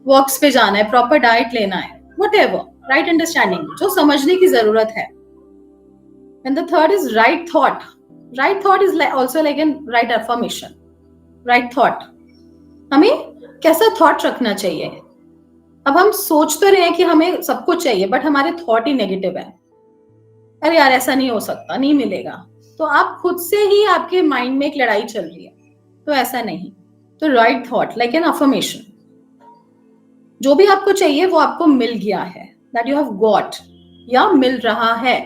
वॉक्स पे जाना है, प्रॉपर डाइट लेना है, व्हाटएवर. राइट अंडरस्टैंडिंग, जो समझने की जरूरत है. And the third is right thought. Right thought is also like an right affirmation. Right thought. हमें कैसा थॉट रखना चाहिए. अब हम सोच तो रहे हैं कि हमें सब कुछ चाहिए बट हमारे थॉट ही नेगेटिव है. अरे यार ऐसा नहीं हो सकता, नहीं मिलेगा. तो आप खुद से ही आपके माइंड में एक लड़ाई चल रही है. तो ऐसा नहीं. तो right thought like an affirmation. जो भी आपको चाहिए वो आपको मिल गया है. That you have got या मिल रहा है.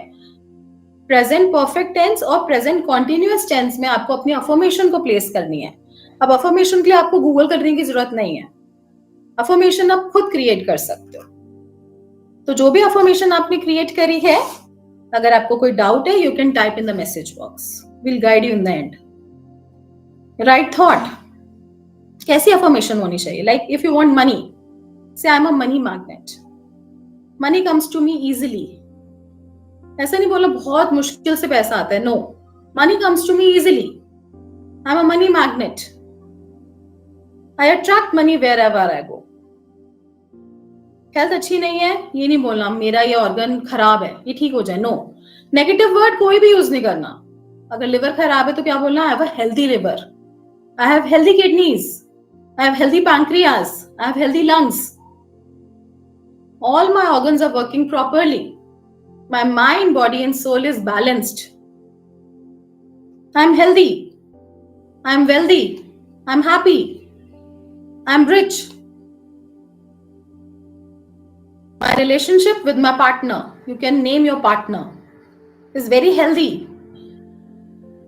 प्रेजेंट परफेक्ट टेंस और प्रेजेंट कॉन्टिन्यूअस टेंस में आपको अपनी अफर्मेशन को प्लेस करनी है. अब अफर्मेशन के लिए आपको गूगल करने की जरूरत नहीं है. अफर्मेशन आप खुद क्रिएट कर सकते हो. तो जो भी अफर्मेशन आपने क्रिएट करी है, अगर आपको कोई डाउट है you can type in the message box. Will guide you in the end. Right thought. कैसी अफर्मेशन होनी चाहिए? Like if you want money, say I am a money magnet. Money comes to me easily. ऐसा नहीं बोलना बहुत मुश्किल से पैसा आता है. No, money comes to me easily. I'm a money magnet. I attract money wherever I go. Health अच्छी नहीं है ये नहीं बोलना मेरा ये ऑर्गन खराब है ये ठीक हो जाए. नो, नेगेटिव वर्ड कोई भी यूज नहीं करना. अगर लिवर खराब है तो क्या बोलना? I have a healthy liver. I have healthy kidneys. I have healthy pancreas. I have healthy lungs. All my organs are working properly. My mind, body and soul is balanced. I'm healthy. I'm wealthy. I'm happy. I'm rich. My relationship with my partner, you can name your partner, is very healthy.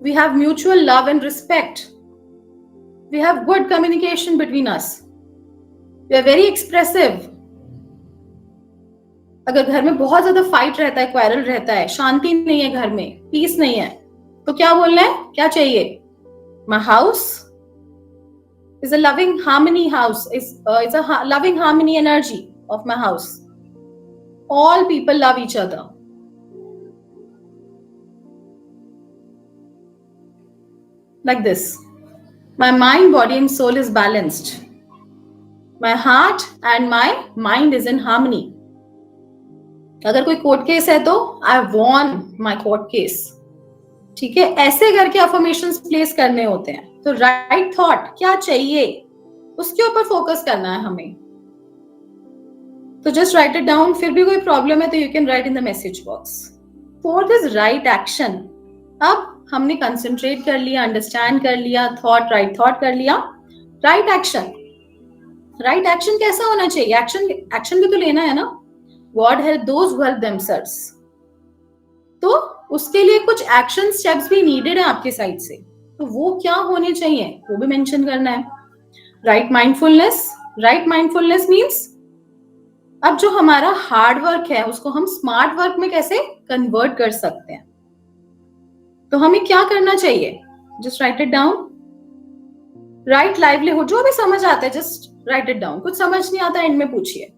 We have mutual love and respect. We have good communication between us. We are very expressive. अगर घर में बहुत ज्यादा fight रहता है, quarrel रहता है, शांति नहीं है घर में, पीस नहीं है, तो क्या बोलना है? क्या चाहिए? My house is a loving harmony house. Is a loving harmony energy of my house. All people love each other. Like this. My mind, body and soul is balanced. My heart and my mind is in harmony. अगर कोई court case है तो I won my court case, ठीक है, ऐसे करके affirmations place करने होते हैं। तो राइट थॉट क्या चाहिए उसके ऊपर फोकस करना है हमें। तो जस्ट राइट इट डाउन। फिर भी कोई प्रॉब्लम है तो you can write in the message box. Fourth is right action. अब हमने कंसंट्रेट कर लिया, अंडरस्टैंड कर लिया, राइट थॉट कर लिया, राइट एक्शन। राइट एक्शन कैसा होना चाहिए? एक्शन भी तो लेना है ना। God help those who help themselves. तो उसके लिए कुछ एक्शन स्टेप्स भी नीडेड है आपके साइड से, तो वो क्या होने चाहिए वो भी मेंशन करना है। Right mindfulness. Right mindfulness means अब जो हमारा हार्ड वर्क है उसको हम स्मार्ट वर्क में कैसे कन्वर्ट कर सकते हैं। तो हमें क्या करना चाहिए? Just right it down. Right livelihood, जो भी समझ आता है जस्ट राइट इट डाउन। कुछ समझ नहीं आता एंड में पूछिए।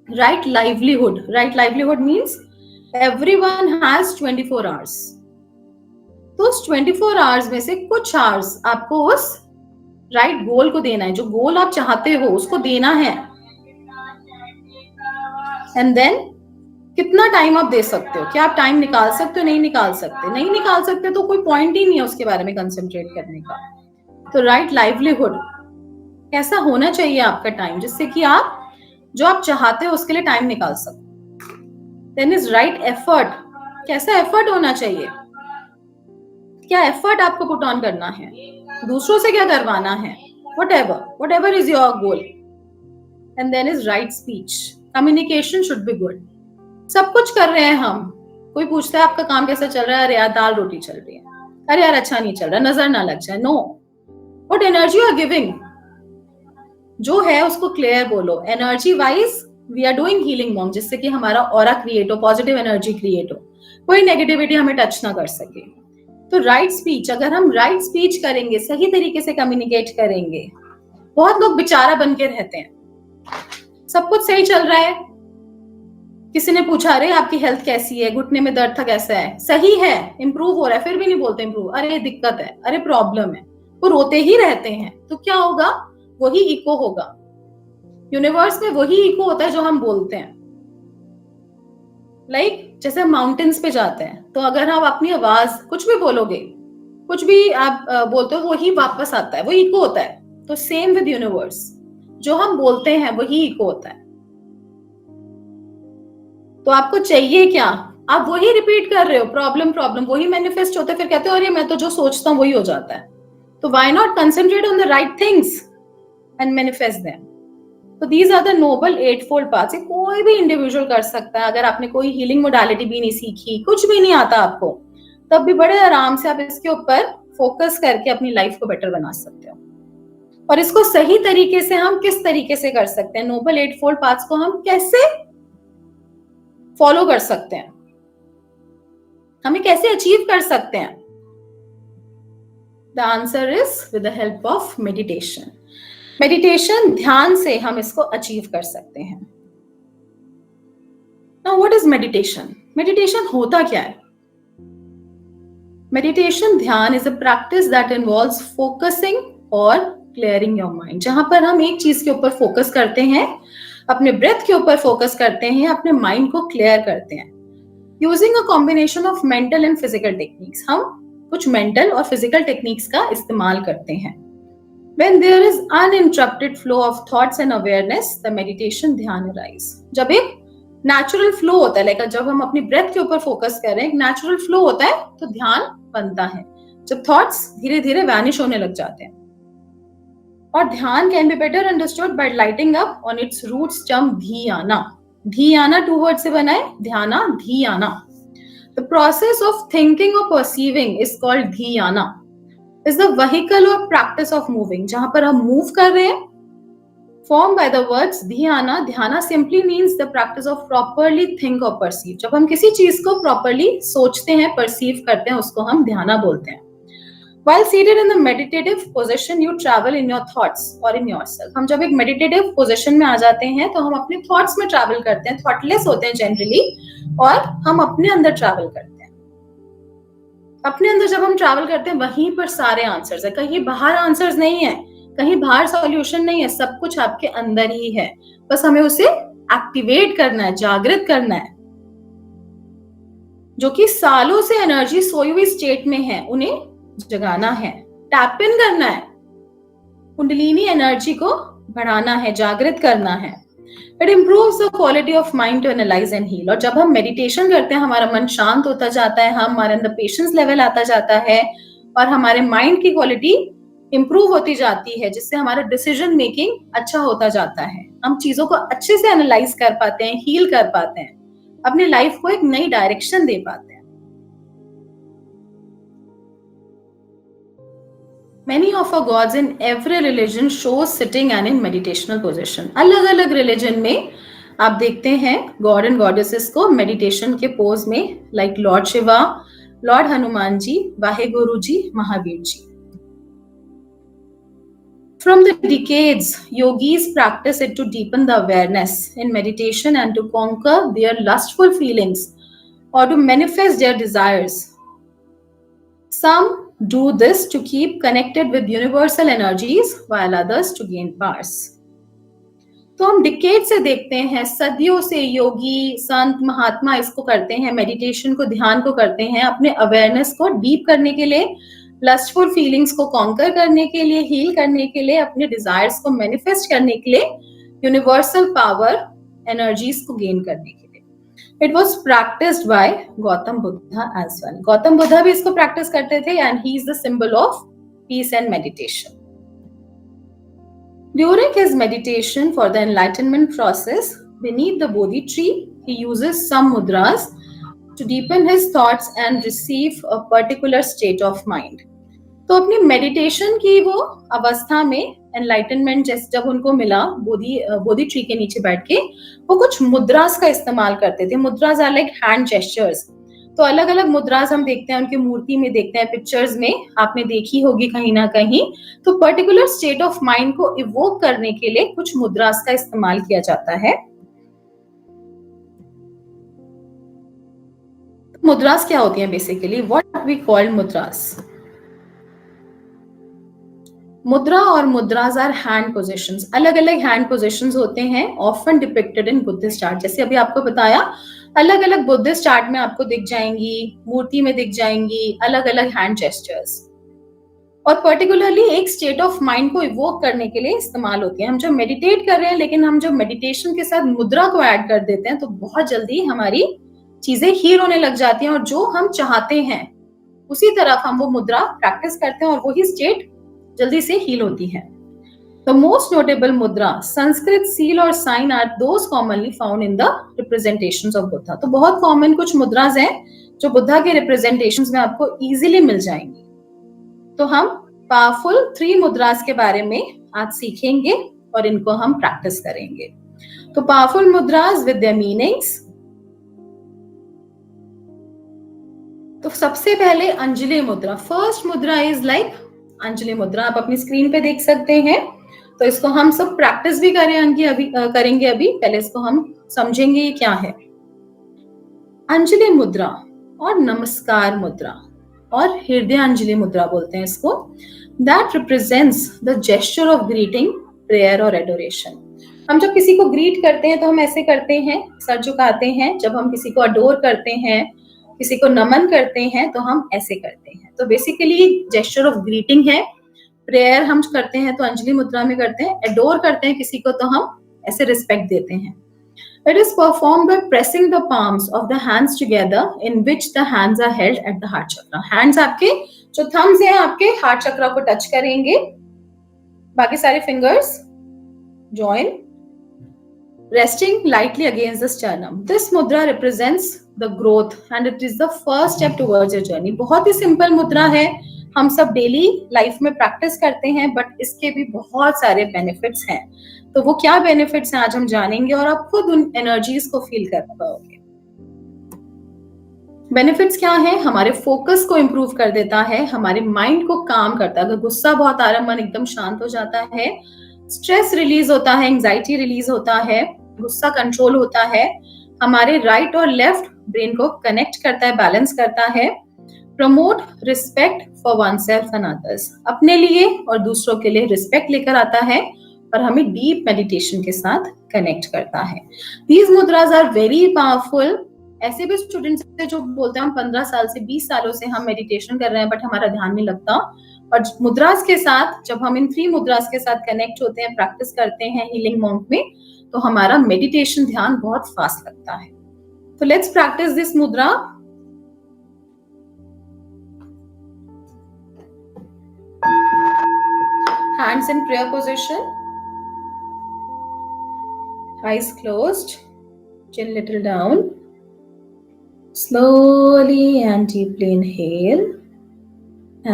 Right livelihood. Right livelihood means everyone has 24 hours। तो उस 24 hours में से कुछ hours आपको उस राइट गोल को देना है, जो गोल आप चाहते हो उसको देना है। एंड देन कितना टाइम आप दे सकते हो? क्या आप टाइम निकाल सकते हो? नहीं निकाल सकते। नहीं निकाल सकते तो कोई पॉइंट ही नहीं है उसके बारे में कंसंट्रेट करने का। तो राइट लाइवलीहुड कैसा होना चाहिए आपका टाइम, जिससे कि आप जो आप चाहते हो उसके लिए टाइम निकाल सको। Then is right effort. कैसा एफर्ट होना चाहिए? क्या एफर्ट आपको पुट ऑन करना है? दूसरों से क्या करवाना है? Whatever is your goal. And then is right speech. Communication should be good. सब कुछ कर रहे हैं हम, कोई पूछता है आपका काम कैसा चल रहा है? अरे यार दाल रोटी चल रही है। अरे यार अच्छा नहीं चल रहा, नजर ना लग जाए। No, what energy you are giving जो है उसको क्लियर बोलो। Energy wise we are doing healing mom, जिससे कि हमारा ऑरा क्रिएट हो, पॉजिटिव एनर्जी क्रिएट हो, कोई नेगेटिविटी हमें टच ना कर सके। तो राइट स्पीच, अगर हम राइट स्पीच करेंगे, सही तरीके से कम्युनिकेट करेंगे। बहुत लोग बेचारा बन के रहते हैं, सब कुछ सही चल रहा है, किसी ने पूछा अरे आपकी हेल्थ कैसी है, घुटने में दर्द था कैसा है, सही है, इंप्रूव हो रहा है, फिर भी नहीं बोलते इंप्रूव, अरे दिक्कत है, अरे प्रॉब्लम है, वो रोते ही रहते हैं। तो क्या होगा? वही इको होगा यूनिवर्स में, वही इको होता है जो हम बोलते हैं। लाइक जैसे हम माउंटेन्स पे जाते हैं तो अगर हम अपनी आवाज कुछ भी बोलोगे, कुछ भी आप बोलते हो, वही वापस आता है, वही इको होता है। तो सेम विद यूनिवर्स, जो हम बोलते हैं वही इको होता है। तो आपको चाहिए क्या? आप वही रिपीट कर रहे हो, प्रॉब्लम प्रॉब्लम, वही मैनिफेस्ट होता है। फिर कहते हो अरे मैं तो जो सोचता हूँ वही हो जाता है। तो why not concentrate on the right things and manifest them. तो these are the noble 8-fold paths. कोई भी इंडिविजुअल कर सकता है। अगर आपने कोई हीलिंग मोडालिटी भी नहीं सीखी, कुछ भी नहीं आता आपको, तब भी बड़े आराम से आप इसके ऊपर फोकस करके अपनी लाइफ को बेटर बना सकते हो। और इसको सही तरीके से हम किस तरीके से कर सकते हैं? नोबल 8-fold पाथ्स को हम कैसे फॉलो कर सकते हैं, हमें कैसे अचीव कर सकते हैं? The answer is with the help of meditation. Meditation, ध्यान से हम इसको अचीव कर सकते हैं। Now what is meditation? Meditation होता क्या है? मेडिटेशन, ध्यान is a practice that involves focusing और क्लियरिंग योर माइंड, जहां पर हम एक चीज के ऊपर फोकस करते हैं, अपने ब्रेथ के ऊपर फोकस करते हैं, अपने माइंड को क्लियर करते हैं। Using a combination of mental and physical techniques, हम कुछ मेंटल और फिजिकल टेक्निक्स का इस्तेमाल करते हैं। When there is uninterrupted flow of thoughts and awareness, the meditation ध्यान arise। जब एक नेचुरल फ्लो होता है, लाइक जब हम अपनी ब्रेथ के ऊपर फोकस कर रहे हैं, एक नेचुरल फ्लो होता है, तो ध्यान बनता है। जब थॉट्स धीरे धीरे वैनिश होने लग जाते हैं। और dhyana can be better understood by lighting up on its roots term dhyana. Dhyana 2 word से बना है, dhyana, dhyana. The process of thinking और perceiving is called dhyana. is the vehicle or practice of moving, जहां पर हम मूव कर रहे हैं, formed by the words dhyana। dhyana simply means the practice of properly think or perceive। जब हम किसी चीज को properly सोचते हैं, perceive करते हैं, उसको हम ध्याना बोलते हैं। While seated in the meditative position, you travel in your thoughts or in yourself। हम जब एक meditative position में आ जाते हैं तो हम अपने thoughts में travel करते हैं, thoughtless होते हैं generally, और हम अपने अंदर travel करते हैं। अपने अंदर जब हम ट्रैवल करते हैं, वहीं पर सारे आंसर्स है, कहीं बाहर आंसर्स नहीं है, कहीं बाहर सॉल्यूशन नहीं है, सब कुछ आपके अंदर ही है, बस हमें उसे एक्टिवेट करना है, जागृत करना है। जो कि सालों से एनर्जी सोई हुई स्टेट में है, उन्हें जगाना है, टैप इन करना है, कुंडलिनी एनर्जी को बढ़ाना है, जागृत करना है। It improves the quality of mind to analyse and heal. और जब हम मेडिटेशन करते हैं, हमारा मन शांत होता जाता है, हमारे अंदर पेशेंस लेवल आता जाता है और हमारे माइंड की क्वालिटी इंप्रूव होती जाती है, जिससे हमारा डिसीजन मेकिंग अच्छा होता जाता है। हम चीजों को अच्छे से एनालाइज कर पाते हैं, हील कर पाते हैं, अपनी लाइफ को एक नई डायरेक्शन दे पाते हैं। Many of our gods in every religion show sitting and in meditational position. अलग अलग रिलीजन में आप देखते हैं गॉड एंड गॉडेसेस को मेडिटेशन के पोज में, like Lord Shiva, Lord Hanuman ji, Waheguru ji, Mahavir ji. From the decades, yogis practice it to deepen the awareness in meditation and to conquer their lustful feelings or to manifest their desires. Some do this to keep connected with universal energies, while others to gain powers. तो हम decade से देखते हैं, सदियों से योगी, संत, महात्मा इसको करते हैं, मेडिटेशन को, ध्यान को करते हैं अपने अवेयरनेस को डीप करने के लिए, लस्टफुल फीलिंग्स को कॉन्कर करने के लिए, हील करने के लिए, अपने डिजायर्स को मैनिफेस्ट करने के लिए, यूनिवर्सल पावर एनर्जीज को गेन करने के लिए। It was practised by Gautam Buddha as well. Gautam Buddha भी इसको प्रैक्टिस करते थे and he is the symbol of peace and meditation. During his meditation for the enlightenment process beneath the Bodhi tree, he uses some mudras to deepen his thoughts and receive a particular state of mind. तो अपनी meditation की वो अवस्था में, enlightenment जैसे जब उनको मिला बोधि ट्री के नीचे बैठ के, वो कुछ मुद्रास का इस्तेमाल करते थे। मुद्रास आर लाइक हैंड जेस्चर्स। तो अलग अलग मुद्रास हम देखते हैं, उनकी मूर्ति में देखते हैं, पिक्चर्स में आपने देखी होगी कहीं ना कहीं। तो पर्टिकुलर स्टेट ऑफ माइंड को इवोक करने के लिए कुछ मुद्रास का इस्तेमाल किया जाता है। मुद्रास क्या होती हैं बेसिकली? What we call मुद्रास। मुद्रा और मुद्रास आर हैंड पोजिशंस। अलग अलग हैंड पोजिशंस होते हैं, often depicted in Buddhist art. जैसे अभी आपको बताया, अलग अलग बुद्धिस्ट आर्ट में आपको दिख जाएंगी, मूर्ति में दिख जाएंगी अलग अलग हैंड जेस्चर्स, और पर्टिकुलरली एक स्टेट ऑफ माइंड को इवोक करने के लिए इस्तेमाल होती है। हम जो मेडिटेट कर रहे हैं, लेकिन हम जो मेडिटेशन के साथ मुद्रा को ऐड कर देते हैं, तो बहुत जल्दी हमारी चीजें हील होने लग जाती हैं, और जो हम चाहते हैं उसी तरफ हम वो मुद्रा प्रैक्टिस करते हैं और वही स्टेट जल्दी से हील होती है। The most notable mudra, Sanskrit seal or sign, are those commonly found in the representations of Buddha. तो बहुत कॉमन कुछ मुद्रास हैं जो बुद्धा के रिप्रेजेंटेशंस में आपको इजीली मिल जाएंगी। तो हम पावरफुल 3 मुद्रास के बारे में आज सीखेंगे और इनको हम प्रैक्टिस करेंगे। तो पावरफुल मुद्रास विद देयर मीनिंग्स। तो सबसे पहले अंजलि मुद्रा। फर्स्ट मुद्रा इज लाइक अंजलि मुद्रा। आप अपनी स्क्रीन पे देख सकते हैं। तो इसको हम सब प्रैक्टिस भी करेंगे अभी। पहले इसको हम समझेंगे ये क्या है। अंजलि मुद्रा और नमस्कार मुद्रा और हृदय अंजलि मुद्रा बोलते हैं इसको। That represents the gesture of greeting, prayer और एडोरेशन। हम जब किसी को ग्रीट करते हैं तो हम ऐसे करते हैं, सर झुकाते हैं। जब हम किसी को अडोर करते हैं, किसी को नमन करते हैं, तो हम ऐसे करते हैं। तो बेसिकली जेस्चर ऑफ ग्रीटिंग है। प्रेयर हम करते हैं तो अंजलि मुद्रा में करते हैं। एडोर करते हैं किसी को तो हम ऐसे रिस्पेक्ट देते हैं। It is performed by pressing the palms of the hands together in which the hands are held at the heart chakra. Hands आपके जो थम्स हैं आपके हार्ट चक्र को टच करेंगे, बाकी सारे fingers join, resting lightly against the sternum. This mudra represents the growth and it is the first step towards your journey. बहुत ही सिंपल मुद्रा है, हम सब डेली लाइफ में प्रैक्टिस करते हैं, बट इसके भी बहुत सारे बेनिफिट्स हैं। तो वो क्या बेनिफिट्स हैं आज हम जानेंगे और आप खुद उन एनर्जीज को फील कर पाओगे। बेनिफिट्स क्या है? हमारे फोकस को इंप्रूव कर देता है, हमारे माइंड को काम करता है। अगर गुस्सा बहुत आ रहा है, मन एकदम शांत हो जाता है, स्ट्रेस रिलीज होता है, एंजाइटी रिलीज होता है, गुस्सा कंट्रोल होता है, हमारे राइट और लेफ्ट ब्रेन को कनेक्ट करता है, बैलेंस करता है। Promote respect for one self and others. अपने लिए और दूसरों के लिए रिस्पेक्ट लेकर आता है, और हमें डीप मेडिटेशन के साथ कनेक्ट करता है। These mudras are very powerful. ऐसे भी स्टूडेंट्स हैं जो बोलते हैं हम 15 साल से 20 सालों से हम मेडिटेशन कर रहे हैं बट हमारा ध्यान नहीं लगता। और मुद्रास के साथ जब हम इन 3 मुद्रास के साथ कनेक्ट होते हैं, प्रैक्टिस करते हैं हीलिंग मॉन्क में, तो हमारा मेडिटेशन ध्यान बहुत फास्ट लगता है। तो लेट्स प्रैक्टिस दिस मुद्रा। Hands in prayer position, eyes closed, chin little down. Slowly and deeply inhale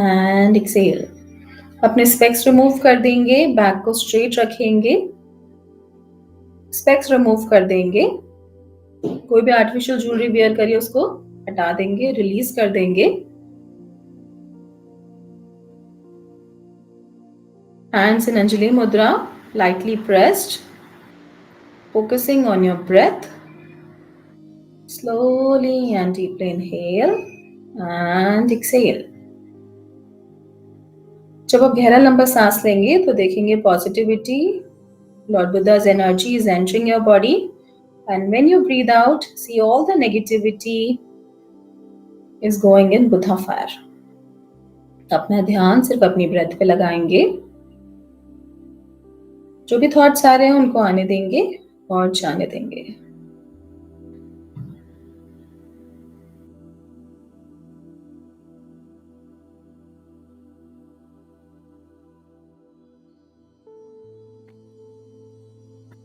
and exhale. अपने स्पेक्स रिमूव कर देंगे, बैक को स्ट्रेट रखेंगे, स्पेक्स रिमूव कर देंगे, कोई भी आर्टिफिशियल ज्वेलरी वेयर करिए उसको हटा देंगे, रिलीज कर देंगे। Hands in Anjali Mudra, lightly pressed, focusing on your breath. Slowly and deeply inhale and exhale. जब आप गहरा लंबा सांस लेंगे तो देखेंगे positivity, Lord Buddha's energy is entering your body, and when you breathe out, see all the negativity is going in Buddha fire. अपना ध्यान सिर्फ अपनी ब्रेथ पे लगाएंगे, जो भी थॉट्स आ रहे हैं उनको आने देंगे और जाने देंगे।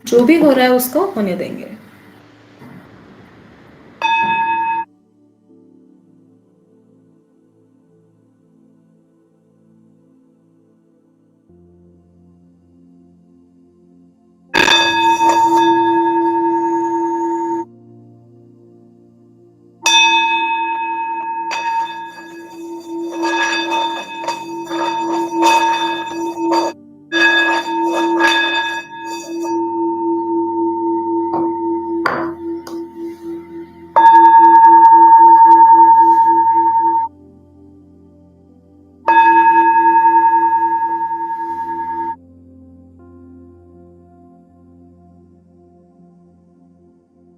जो भी हो रहा है उसको होने देंगे।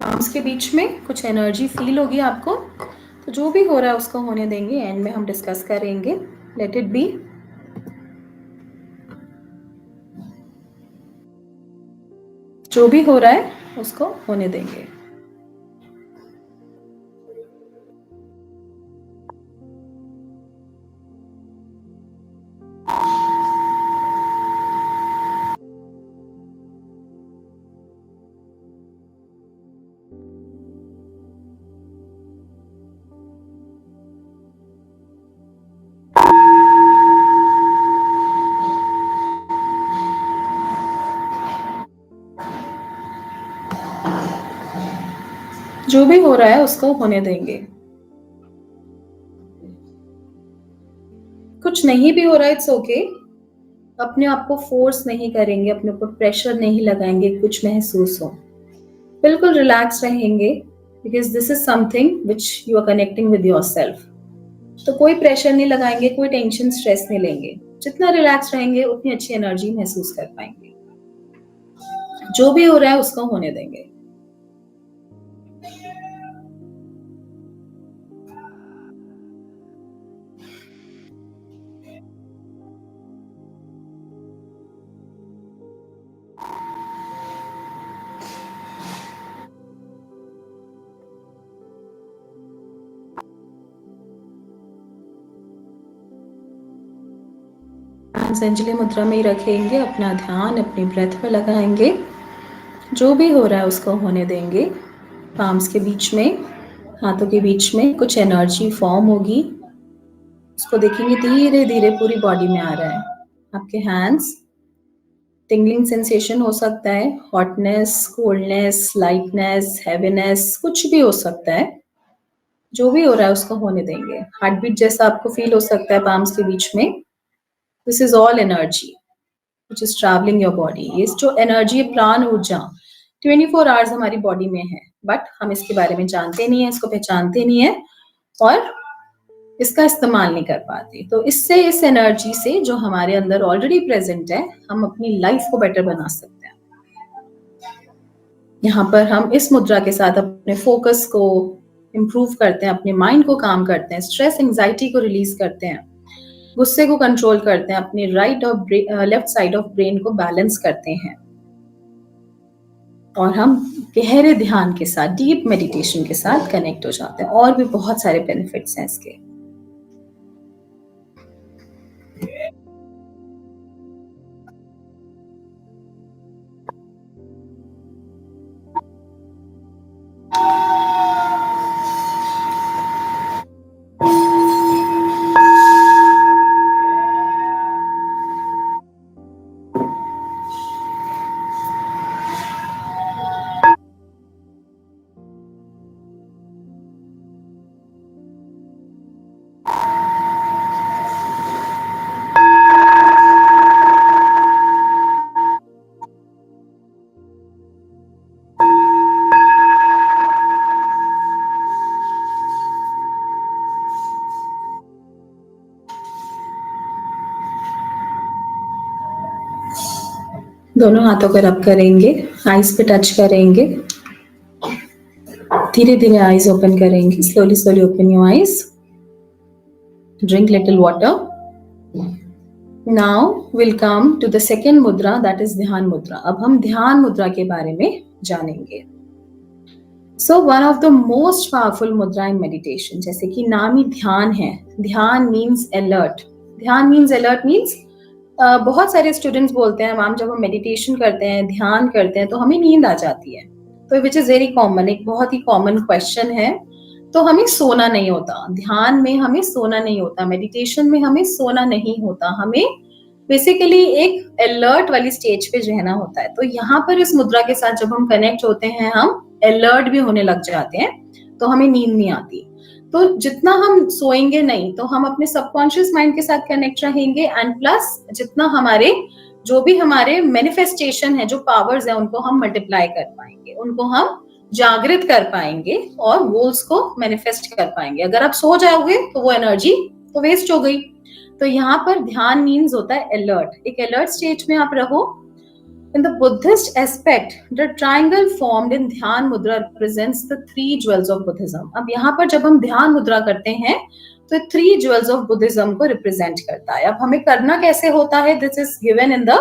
आर्म्स के बीच में कुछ एनर्जी फील होगी आपको, तो जो भी हो रहा है उसको होने देंगे। एंड में हम डिस्कस करेंगे। Let it be. जो भी हो रहा है उसको होने देंगे। जो भी हो रहा है उसको होने देंगे। कुछ नहीं भी हो रहा है, इट्स ओके। अपने आप को फोर्स नहीं करेंगे, अपने ऊपर प्रेशर नहीं लगाएंगे कुछ महसूस हो। बिल्कुल रिलैक्स रहेंगे, because this is something which you are connecting with yourself. तो कोई प्रेशर नहीं लगाएंगे, कोई टेंशन स्ट्रेस नहीं लेंगे। जितना रिलैक्स रहेंगे उतनी अच्छी एनर्जी महसूस कर पाएंगे। जो भी हो रहा है उसको होने देंगे। अंजलि मुद्रा में ही रखेंगे, अपना ध्यान अपनी ब्रेथ पे लगाएंगे। जो भी हो रहा है उसको होने देंगे। पाम्स के बीच में, हाथों के बीच में कुछ एनर्जी फॉर्म होगी, उसको देखेंगे धीरे धीरे पूरी बॉडी में आ रहा है। आपके हैंड्स टिंगलिंग सेंसेशन हो सकता है, हॉटनेस, कोल्डनेस, लाइटनेस, हैवीनेस, कुछ भी हो सकता है। जो भी हो रहा है उसको होने देंगे। हार्ट बीट जैसा आपको फील हो सकता है पाम्स के बीच में। This is all energy which is traveling your body। ये जो एनर्जी है, प्राण ऊर्जा 24 आवर्स हमारी बॉडी में है, बट हम इसके बारे में जानते नहीं है, इसको पहचानते नहीं है और इसका इस्तेमाल नहीं कर पाते। तो इससे, इस एनर्जी से जो हमारे अंदर ऑलरेडी प्रेजेंट है, हम अपनी लाइफ को बेटर बना सकते हैं। यहाँ पर हम इस मुद्रा के साथ अपने फोकस को इम्प्रूव करते हैं, अपने माइंड को काम करते हैं, स्ट्रेस एंजाइटी को रिलीज करते हैं, गुस्से को कंट्रोल करते हैं, अपनी राइट और लेफ्ट साइड ऑफ ब्रेन को बैलेंस करते हैं, और हम गहरे ध्यान के साथ, डीप मेडिटेशन के साथ कनेक्ट हो जाते हैं। और भी बहुत सारे बेनिफिट्स हैं इसके। दोनों हाथों को रब करेंगे, आईज पे टच करेंगे, धीरे धीरे आईज ओपन करेंगे, slowly slowly open your eyes, drink little water. Now will come to the second mudra, that is dhyan mudra. अब हम ध्यान मुद्रा के बारे में जानेंगे। So one of the most powerful मुद्रा इन मेडिटेशन, जैसे कि नाम ही ध्यान है, ध्यान मीन्स अलर्ट। ध्यान मीन्स अलर्ट मीन्स बहुत सारे स्टूडेंट्स बोलते हैं मैम जब हम मेडिटेशन करते हैं, ध्यान करते हैं तो हमें नींद आ जाती है। तो विच इज वेरी कॉमन, एक बहुत ही कॉमन क्वेश्चन है। तो हमें सोना नहीं होता, ध्यान में हमें सोना नहीं होता, मेडिटेशन में हमें सोना नहीं होता, हमें बेसिकली एक अलर्ट वाली स्टेज पे रहना होता है। तो यहाँ पर इस मुद्रा के साथ जब हम कनेक्ट होते हैं, हम अलर्ट भी होने लग जाते हैं, तो हमें नींद नहीं आती। तो जितना हम सोएंगे नहीं, तो हम अपने सबकॉन्शियस माइंड के साथ कनेक्ट रहेंगे, एंड प्लस जितना हमारे जो भी हमारे मैनिफेस्टेशन है, जो पावर्स है, उनको हम मल्टीप्लाई कर पाएंगे, उनको हम जागृत कर पाएंगे और गोल्स को मैनिफेस्ट कर पाएंगे। अगर आप सो जाओगे तो वो एनर्जी तो वेस्ट हो गई। तो यहाँ पर ध्यान मीन्स होता है अलर्ट, एक अलर्ट स्टेज में आप रहो। In the Buddhist aspect, the triangle formed in ध्यान मुद्रा represents the three jewels of Buddhism. अब यहाँ पर जब हम ध्यान मुद्रा करते हैं तो three jewels of Buddhism को represent करता है। अब हमें करना कैसे होता है? This is given in the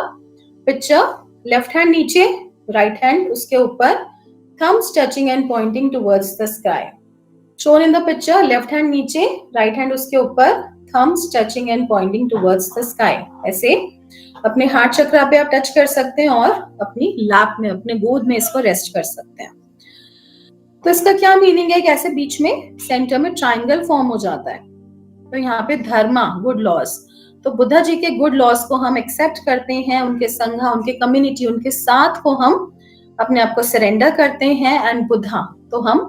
picture. Left hand नीचे, right hand उसके ऊपर, thumbs touching and pointing towards the sky. Shown in the picture, left hand नीचे, right hand उसके ऊपर, thumbs touching and pointing towards the sky. ऐसे अपने heart चक्रा पे आप टच कर सकते हैं और अपनी लैप में, अपने गोद में इसको रेस्ट कर सकते हैं। तो इसका क्या मीनिंग है? कैसे बीच में सेंटर में ट्रायंगल फॉर्म हो जाता है। तो यहाँ पे धर्मा, गुड लॉज, तो बुद्धा जी के गुड लॉज को हम एक्सेप्ट करते हैं, उनके संघा, उनके कम्युनिटी, उनके साथ को हम अपने आप को सरेंडर करते हैं, एंड बुद्धा, तो हम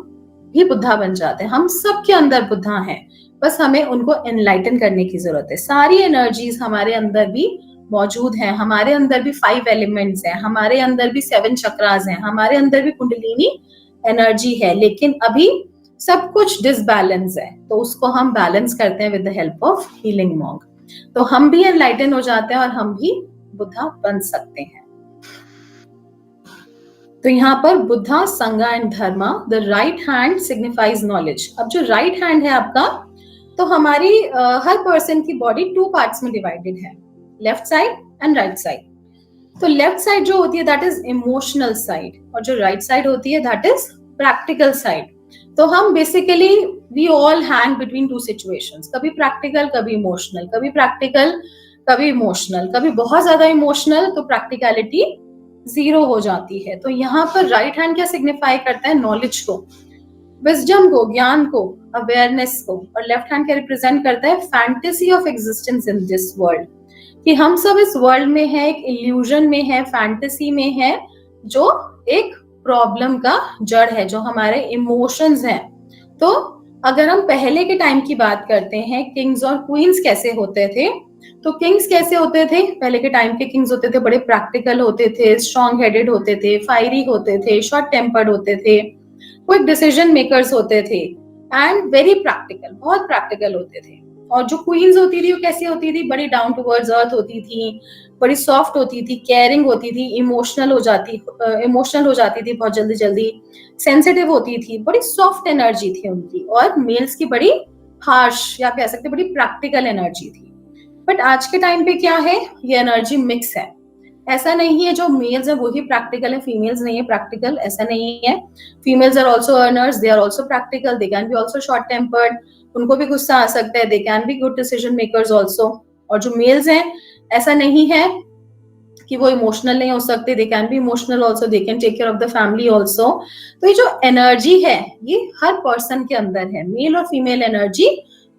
भी बुद्धा बन जाते हैं। हम सबके अंदर बुद्धा हैं, बस हमें उनको एनलाइटन करने की जरूरत है। सारी एनर्जीज हमारे अंदर भी मौजूद हैं, हमारे अंदर भी 5 एलिमेंट्स हैं, हमारे अंदर भी 7 चक्रास हैं, हमारे अंदर भी कुंडलिनी एनर्जी है, लेकिन अभी सब कुछ डिसबैलेंस है। तो उसको हम बैलेंस करते हैं with the help of healing monk. तो हम भी एनलाइटन हो जाते हैं और हम भी बुद्धा बन सकते हैं। तो यहाँ पर बुद्धा, संगा and Dharma. The right hand signifies knowledge. अब जो राइट हैंड है आपका, तो हमारी हर पर्सन की बॉडी 2 पार्ट्स में डिवाइडेड है, left side and right side. तो लेफ्ट साइड जो होती है दैट इज इमोशनल साइड, और जो राइट साइड होती है दैट इज प्रैक्टिकल साइड। तो हम basically we all hang between 2 situations, कभी प्रैक्टिकल कभी इमोशनल, कभी प्रैक्टिकल कभी इमोशनल, कभी बहुत ज्यादा इमोशनल, तो प्रैक्टिकलिटी 0 हो जाती है। तो यहाँ पर राइट हैंड क्या सिग्निफाई करता है? नॉलेज को, विजडम को, ज्ञान को, अवेयरनेस को, और लेफ्ट हैंड क्या रिप्रेजेंट करता है? Fantasy of existence in this world, कि हम सब इस वर्ल्ड में है, एक इल्यूजन में है, फैंटेसी में है, जो एक प्रॉब्लम का जड़ है, जो हमारे इमोशंस हैं। तो अगर हम पहले के टाइम की बात करते हैं, किंग्स और क्वींस कैसे होते थे, तो किंग्स कैसे होते थे? पहले के टाइम के किंग्स होते थे, बड़े प्रैक्टिकल होते थे, स्ट्रॉन्ग हेडेड होते थे, फायरी होते थे, शॉर्ट टेम्पर्ड होते थे, क्विक डिसीजन मेकर्स होते थे, एंड वेरी प्रैक्टिकल, बहुत प्रैक्टिकल होते थे। और जो क्वींस होती थी वो कैसी होती थी, बड़ी डाउन टू वर्ड्स अर्थ होती थी, बड़ी सॉफ्ट होती थी, केयरिंग होती थी, इमोशनल हो जाती थी बहुत जल्दी जल्दी, सेंसिटिव होती थी, बड़ी सॉफ्ट एनर्जी थी उनकी। और मेल्स की बड़ी हार्श या कह सकते बड़ी प्रैक्टिकल एनर्जी थी। बट आज के टाइम पे क्या है, ये एनर्जी मिक्स है। ऐसा नहीं है जो मेल्स है वही प्रैक्टिकल है, फीमेल्स नहीं है प्रैक्टिकल, ऐसा नहीं है। Females are also earners, they are also practical, they can be also short tempered, उनको भी गुस्सा आ सकता है, they can be good decision makers also. और जो मेल्स हैं ऐसा नहीं है कि वो इमोशनल नहीं हो सकते, they can be emotional also, they can take care of the family also. तो ये जो एनर्जी है ये हर पर्सन के अंदर है, मेल और फीमेल एनर्जी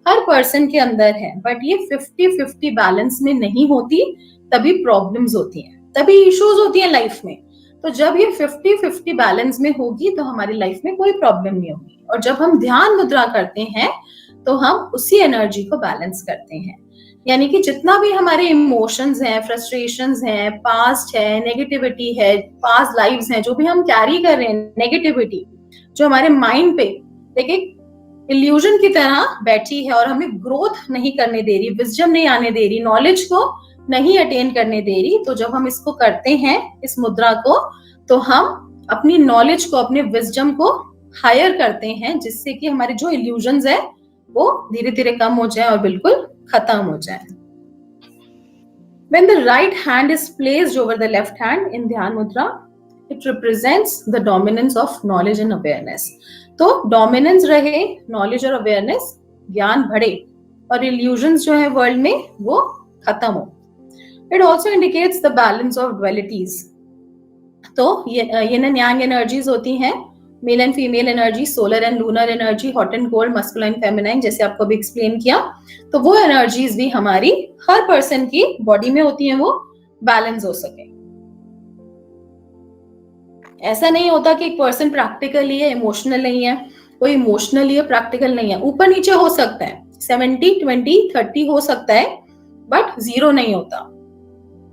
हर पर्सन के अंदर है। बट ये 50-50 बैलेंस में नहीं होती, तभी प्रॉब्लम्स होती हैं, तभी इश्यूज होती हैं लाइफ में। तो जब ये 50-50 बैलेंस में होगी तो हमारी लाइफ में कोई प्रॉब्लम नहीं होगी। और जब हम ध्यान मुद्रा करते हैं तो हम उसी एनर्जी को बैलेंस करते हैं। यानी कि जितना भी हमारे इमोशंस हैं, फ्रस्ट्रेशंस हैं, पास्ट है, नेगेटिविटी है, पास्ट लाइव्स हैं, जो भी हम कैरी कर रहे हैं नेगेटिविटी, जो हमारे माइंड पे एक इल्यूजन की तरह बैठी है और हमें ग्रोथ नहीं करने दे रही, विजडम नहीं आने दे रही, नॉलेज को नहीं अटेन करने दे रही। तो जब हम इसको करते हैं, इस मुद्रा को, तो हम अपनी नॉलेज को, अपने विजडम को हायर करते हैं, जिससे कि हमारे जो इल्यूजन्स है वो धीरे धीरे कम हो जाए और बिल्कुल खत्म हो जाए। When the right hand is placed over the left hand in ध्यान मुद्रा, it represents the dominance of knowledge and awareness. तो डोमिनेंस रहे, नॉलेज और अवेयरनेस, ज्ञान बढ़े और इल्यूजन्स जो है वर्ल्ड में वो खत्म हो। It also indicates the balance of dualities. तो ये ना यांग एनर्जीज होती हैं, male and female energy, solar and lunar energy, hot and cold, masculine feminine, जैसे आपको अभी एक्सप्लेन किया। तो वो एनर्जीज भी हमारी हर पर्सन की बॉडी में होती हैं, वो बैलेंस हो सके। ऐसा नहीं होता कि एक पर्सन प्रैक्टिकली है, इमोशनल नहीं है, कोई इमोशनली है, प्रैक्टिकल नहीं है। ऊपर नीचे हो सकता है, 70-20-30 हो सकता है, बट 0 नहीं होता।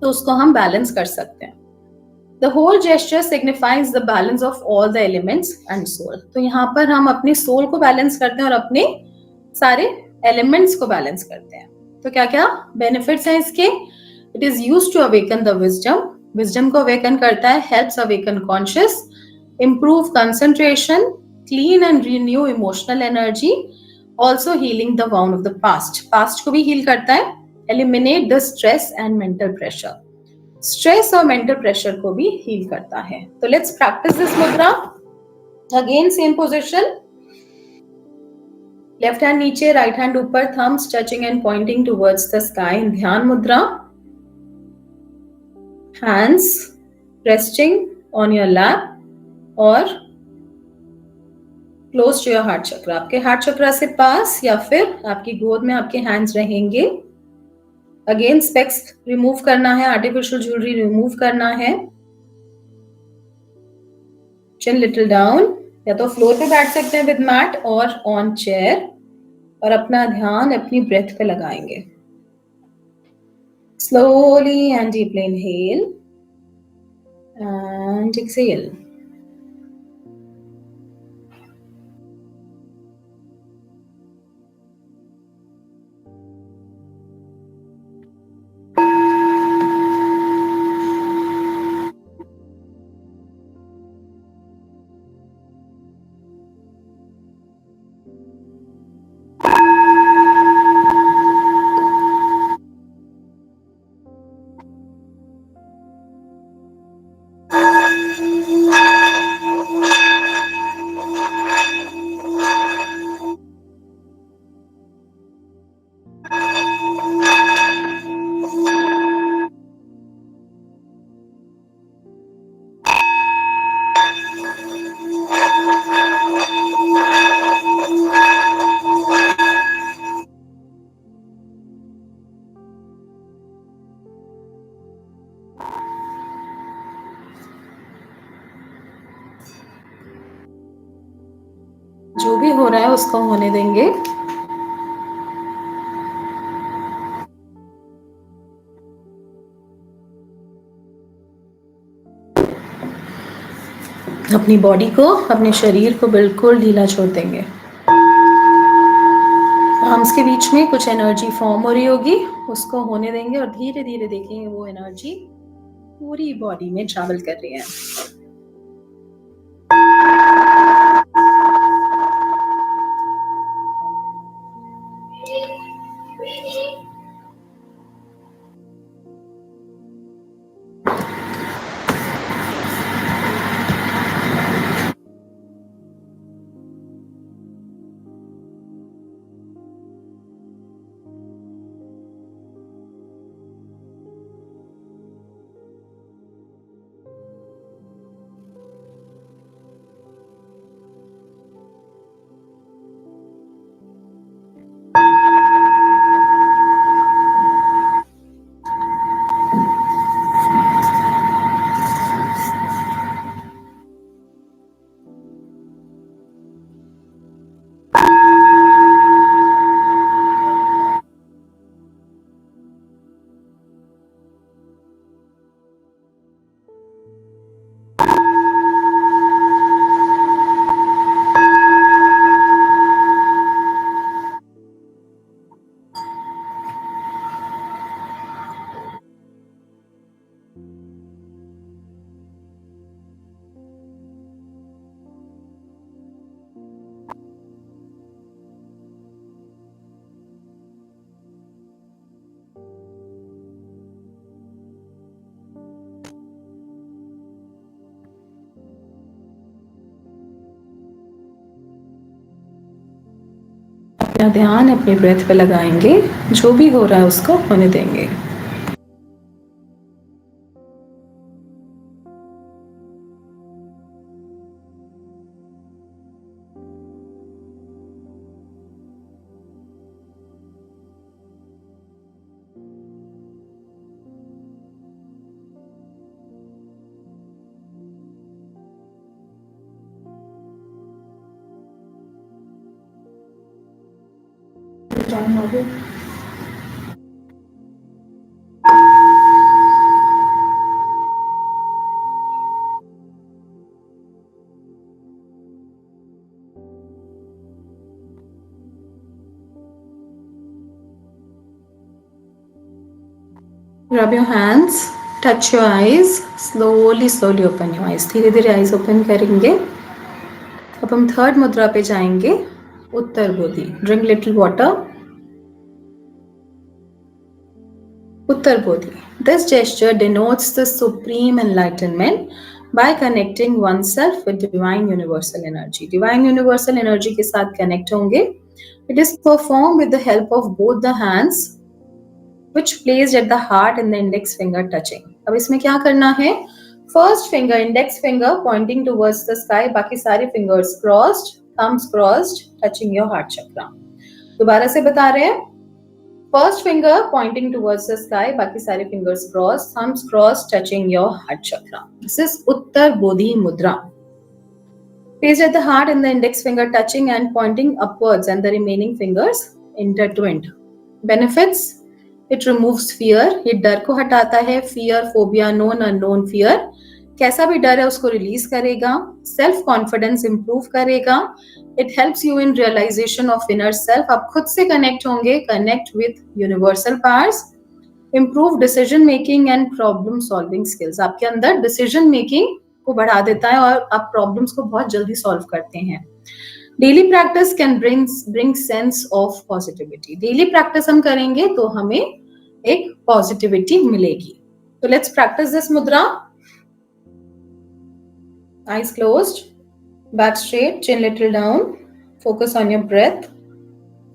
तो उसको हम बैलेंस कर सकते हैं। The whole gesture signifies the balance of all the elements and soul. तो यहाँ पर हम अपने सोल को बैलेंस करते हैं और अपने सारे एलिमेंट्स को बैलेंस करते हैं। तो क्या क्या बेनिफिट्स हैं इसके? It is used to awaken the wisdom. Wisdom को अवेकन करता है, helps awaken conscious, improve concentration, clean and renew emotional energy, also healing the wound of the past. Past को भी heal करता है, eliminate the stress and mental pressure. Stress और mental pressure को भी हील करता है। तो let's practise this mudra. Again same position, left hand नीचे, राइट हैंड ऊपर, thumbs touching and pointing towards the sky in dhyan mudra. Hands resting on your lap और close to your heart chakra. आपके हार्ट चक्रा से पास या फिर आपकी गोद में आपके हैंड्स रहेंगे। अगेन स्पेक्स रिमूव करना है, आर्टिफिशियल ज्वेलरी रिमूव करना है। चिन लिटिल डाउन, या तो फ्लोर पे बैठ सकते हैं विद मैट और ऑन चेयर, और अपना ध्यान अपनी ब्रेथ पे लगाएंगे। Slowly and deeply inhale and exhale. जो भी हो रहा है उसको होने देंगे। अपनी बॉडी को, अपने शरीर को बिल्कुल ढीला छोड़ देंगे। आर्म्स के बीच में कुछ एनर्जी फॉर्म हो रही होगी, उसको होने देंगे और धीरे धीरे देखेंगे वो एनर्जी पूरी बॉडी में ट्रैवल कर रही है। अपना ध्यान अपने ब्रेथ पे लगाएंगे, जो भी हो रहा है उसको होने देंगे। Rub your hands, touch your eyes, slowly open your eyes. धीरे धीरे eyes open करेंगे। अब हम थर्ड मुद्रा पे जाएंगे, उत्तर बोधि। Drink little water. Uttar Bodhi. This gesture denotes the supreme enlightenment by connecting oneself with divine universal energy. Divine universal energy के साथ connect होंगे. It is performed with the help of both the hands, which placed at the heart and the index finger touching. अब इसमें क्या करना है? First finger, index finger pointing towards the sky, बाकी सारे fingers crossed, thumbs crossed, touching your heart chakra. दोबारा से बता रहे हैं. First finger pointing towards the sky, बाकी सारे fingers crossed, thumbs crossed, touching your heart chakra. This is Uttar Bodhi Mudra. Placed at the heart and the index finger touching and pointing upwards and the remaining fingers intertwined. Benefits: it removes fear. ये डर को हटाता है. Fear, phobia, known, unknown fear. कैसा भी डर है उसको रिलीज करेगा. सेल्फ कॉन्फिडेंस इंप्रूव करेगा. It helps you in realization of inner self. आप खुद से कनेक्ट होंगे. Connect with universal powers. Improve decision making and problem solving skills. आपके अंदर डिसीजन मेकिंग को बढ़ा देता है और आप प्रॉब्लम्स को बहुत जल्दी सॉल्व करते हैं. Daily practice can bring sense of positivity. Daily practice हम करेंगे तो हमें एक पॉजिटिविटी मिलेगी. तो लेट्स प्रैक्टिस दिस मुद्रा. Eyes closed, back straight, chin little down. Focus on your breath.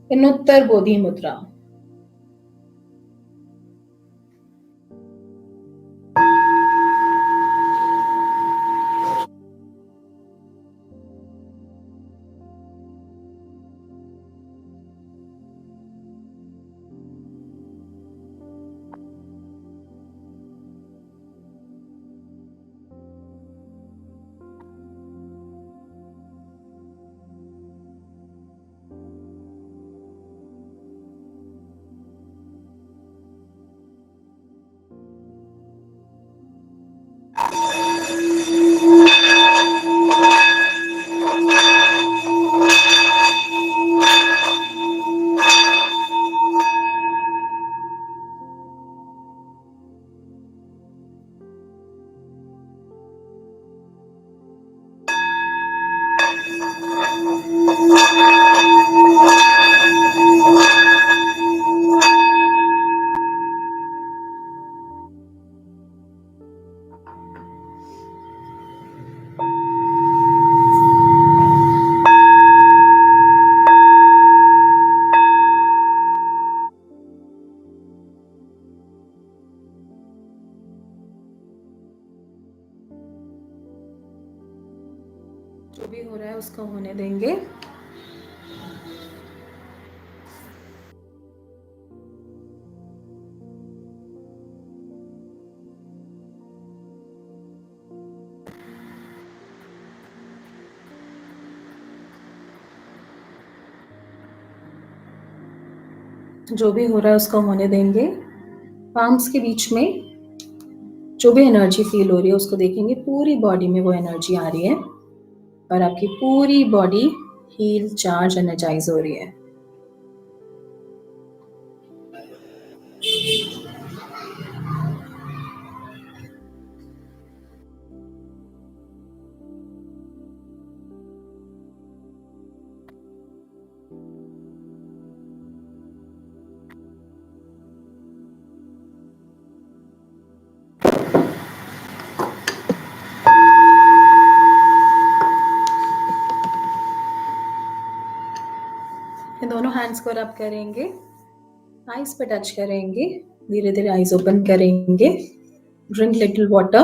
In Uttar Bodhi Mudra. जो भी हो रहा है उसको होने देंगे। जो भी हो रहा है उसको होने देंगे। पाम्स के बीच में जो भी एनर्जी फील हो रही है उसको देखेंगे, पूरी बॉडी में वो एनर्जी आ रही है और आपकी पूरी बॉडी हील, चार्ज, एनर्जाइज हो रही है। ये दोनों हैंड्स को रब करेंगे, आईज पे टच करेंगे, धीरे धीरे आईज ओपन करेंगे। Drink little water.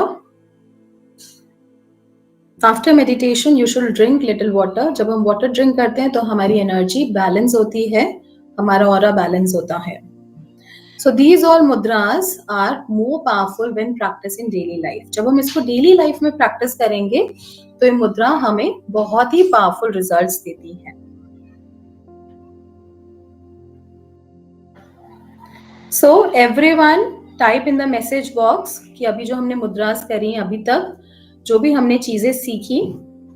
After meditation you should drink little water. जब हम वाटर ड्रिंक करते हैं तो हमारी एनर्जी बैलेंस होती है, हमारा ऑरा बैलेंस होता है। So these all mudras are more powerful when practiced in daily life. जब हम इसको डेली लाइफ में प्रैक्टिस करेंगे तो ये मुद्रा हमें बहुत ही पावरफुल रिजल्ट्स देती है। So everyone type in the message box कि अभी जो हमने मुद्रास करी, अभी तक जो भी हमने चीजें सीखी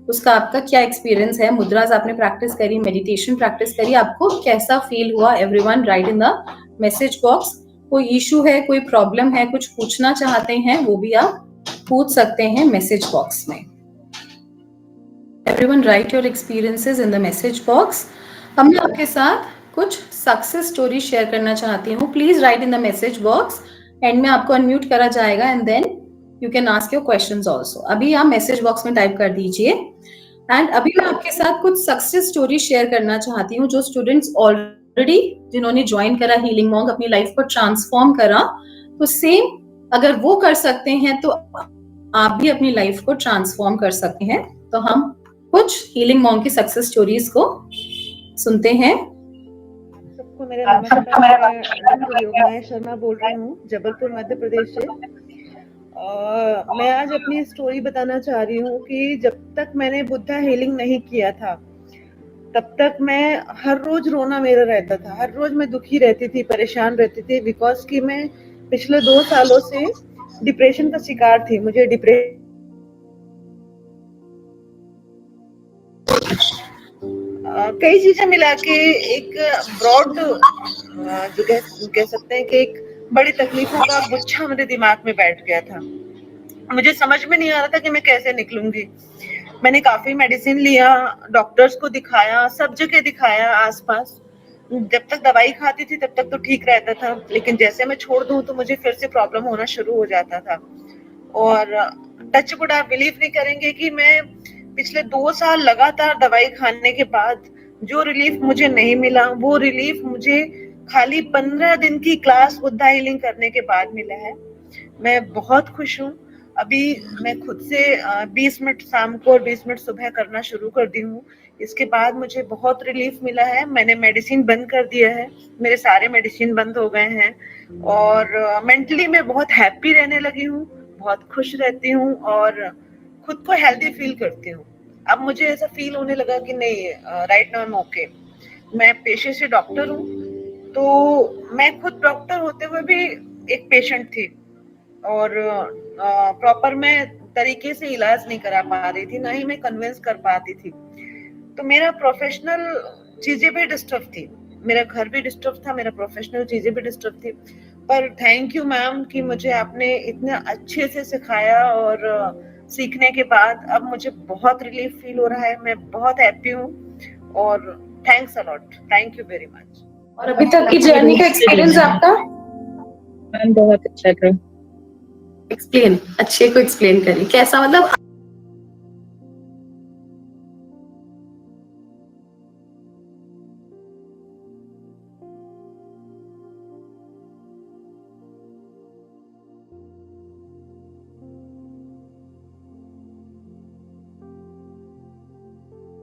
उसका आपका क्या एक्सपीरियंस है। मुद्रास आपने प्रैक्टिस करी, मेडिटेशन प्रैक्टिस करी, आपको कैसा फील हुआ? Everyone right in the message box. कोई इशू है, कोई प्रॉब्लम है, कुछ पूछना चाहते हैं, वो भी आप पूछ सकते हैं मैसेज बॉक्स में। Everyone right your experiences in the message box. अब मैं आपके साथ कुछ सक्सेस स्टोरी शेयर करना चाहती हूँ। Please write in the message box. End में आपको अनम्यूट करा जाएगा and then you can ask your questions also. अभी आप मैसेज बॉक्स में टाइप कर दीजिए। एंड अभी मैं आपके साथ कुछ सक्सेस स्टोरी शेयर करना चाहती हूँ। जो स्टूडेंट्स ऑलरेडी जिन्होंने ज्वाइन करा हीलिंग मॉन्क, अपनी लाइफ को ट्रांसफॉर्म करा, तो सेम अगर वो कर सकते हैं तो आप भी अपनी लाइफ को ट्रांसफॉर्म कर सकते हैं। तो हम कुछ हीलिंग मॉन्क की सक्सेस स्टोरीज को सुनते हैं। सबको मेरा नमस्कार। मैं डॉक्टर योगमाया शर्मा बोल रही हूँ, जबलपुर मध्य प्रदेश से। मैं आज अपनी स्टोरी बताना चाह रही हूँ कि जब तक मैंने बुद्धा हीलिंग नहीं किया था तब तक मैं हर रोज रोना मेरा रहता था। हर रोज मैं दुखी रहती थी, परेशान रहती थी, बिकॉज कि मैं पिछले 2 सालों से डिप्रेशन का शिकार थी। मुझे डिप्रेशन कई चीजें मिला के एक ब्रॉड जो कह सकते हैं कि एक बड़ी तकलीफों का गुच्छा मेरे दिमाग में बैठ गया था। मुझे समझ में नहीं आ रहा था कि मैं कैसे निकलूंगी। मैंने काफी मेडिसिन लिया, डॉक्टर्स को दिखाया, सब जगह दिखाया आसपास। जब तक दवाई खाती थी तब तक तो ठीक रहता था, लेकिन जैसे मैं छोड़ दूं तो मुझे फिर से प्रॉब्लम होना शुरू हो जाता था। और टच वुड, आप बिलीव नहीं करेंगे कि मैं पिछले 2 साल लगातार दवाई खाने के बाद जो रिलीफ मुझे नहीं मिला, वो रिलीफ मुझे खाली 15 दिन की क्लास बुद्धा हीलिंग करने के बाद मिला है। मैं बहुत खुश हूँ। अभी मैं खुद से 20 मिनट शाम को और 20 मिनट सुबह करना शुरू कर दी हूँ। इसके बाद मुझे बहुत रिलीफ मिला है। मैंने मेडिसिन बंद कर दिया है, मेरे सारे मेडिसिन बंद हो गए हैं और मेंटली मैं बहुत हैप्पी रहने लगी हूँ, बहुत खुश रहती हूँ और खुद को हेल्दी फील करती हूँ। अब मुझे ऐसा फील होने लगा कि नहीं, right now I am okay. मैं पेशे से डॉक्टर हूँ, तो मैं खुद डॉक्टर होते हुए भी एक पेशेंट थी और प्रॉपर मैं तरीके से इलाज नहीं करा पा रही थी, ना ही मैं कन्विंस कर पाती थी। तो मेरा प्रोफेशनल चीजें भी डिस्टर्ब थी, मेरा घर भी डिस्टर्ब था, मेरा प्रोफेशनल चीजें भी डिस्टर्ब थी। पर थैंक यू मैम कि मुझे आपने इतना अच्छे से सिखाया और सीखने के बाद अब मुझे बहुत रिलीफ फील हो रहा है, मैं बहुत हैप्पी हूँ और thanks a lot, thank you very much. और अभी तक की जर्नी का एक्सपीरियंस आपका? मैम बहुत अच्छा था। एक्सप्लेन, अच्छे को एक्सप्लेन करिए कैसा, मतलब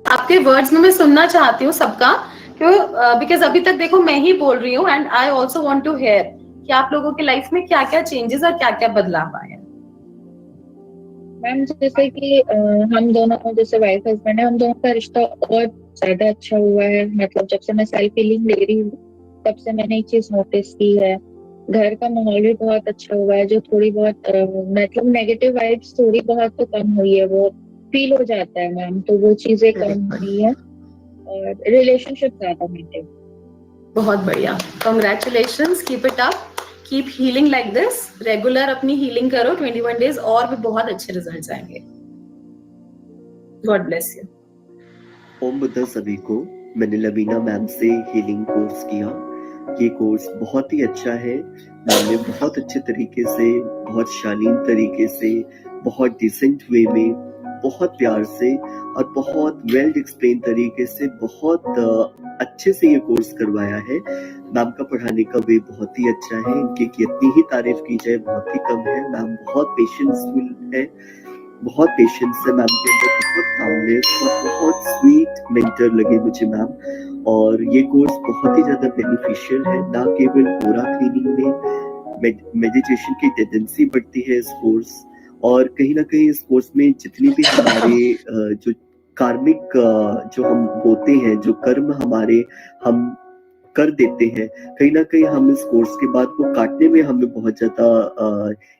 आपके वर्ड्स में मैं सुनना चाहती हूँ सबका, क्यों बिकॉज अभी तक देखो मैं ही बोल रही हूँ and I also want to hear कि आप लोगों की लाइफ में क्या क्या चेंजेस और क्या क्या बदलाव आए हैं। मैम जैसे कि हम दोनों जैसे वाइफ हस्बैंड है, हम दोनों का रिश्ता और ज्यादा अच्छा हुआ है। मतलब जब से मैं सेल्फ हीलिंग ले रही हूँ तब से मैंने एक चीज नोटिस की है, घर का माहौल भी बहुत अच्छा हुआ है। जो थोड़ी बहुत मतलब नेगेटिव वाइब्स थोड़ी बहुत तो कम हुई है, वो फील हो जाता है मैम, तो वो चीजें कम हुई है और रिलेशनशिप ज्यादा मेंटेन। बहुत बढ़िया, congratulations, keep it up, keep healing like this, regular अपनी हीलिंग करो, 21 डेज और भी बहुत अच्छे रिजल्ट्स आएंगे। God bless you. Om Buddha सभी को। मैंने लवीना मैम से हीलिंग कोर्स किया। ये कोर्स बहुत ही अच्छा है। मैम ने बहुत अच्छे तरीके से, बहुत शालीन तरीके से, बहुत डिसेंट वे में, बहुत प्यार से और बहुत वेल एक्सप्लेन तरीके से बहुत अच्छे से ये कोर्स करवाया है। मैम का पढ़ाने का वे बहुत ही अच्छा है। इनकी कितनी ही तारीफ की जाए बहुत ही कम है। मैम बहुत पेशेंसफुल है, बहुत पेशेंस है मैम के अंदर, बहुत कामनेस और बहुत स्वीट मेंटर लगे मुझे मैम। और ये कोर्स बहुत ही ज्यादा बेनिफिशियल है, ना केवल ओरा क्लीनिंग में, मेडिटेशन की टेंडेंसी बढ़ती है इस कोर्स, और कहीं ना कहीं इस कोर्स में जितनी भी हमारे जो कार्मिक जो हम होते हैं, जो कर्म हमारे हम कर देते हैं, कहीं ना कहीं हम इस कोर्स के बाद वो काटने में हमें बहुत ज्यादा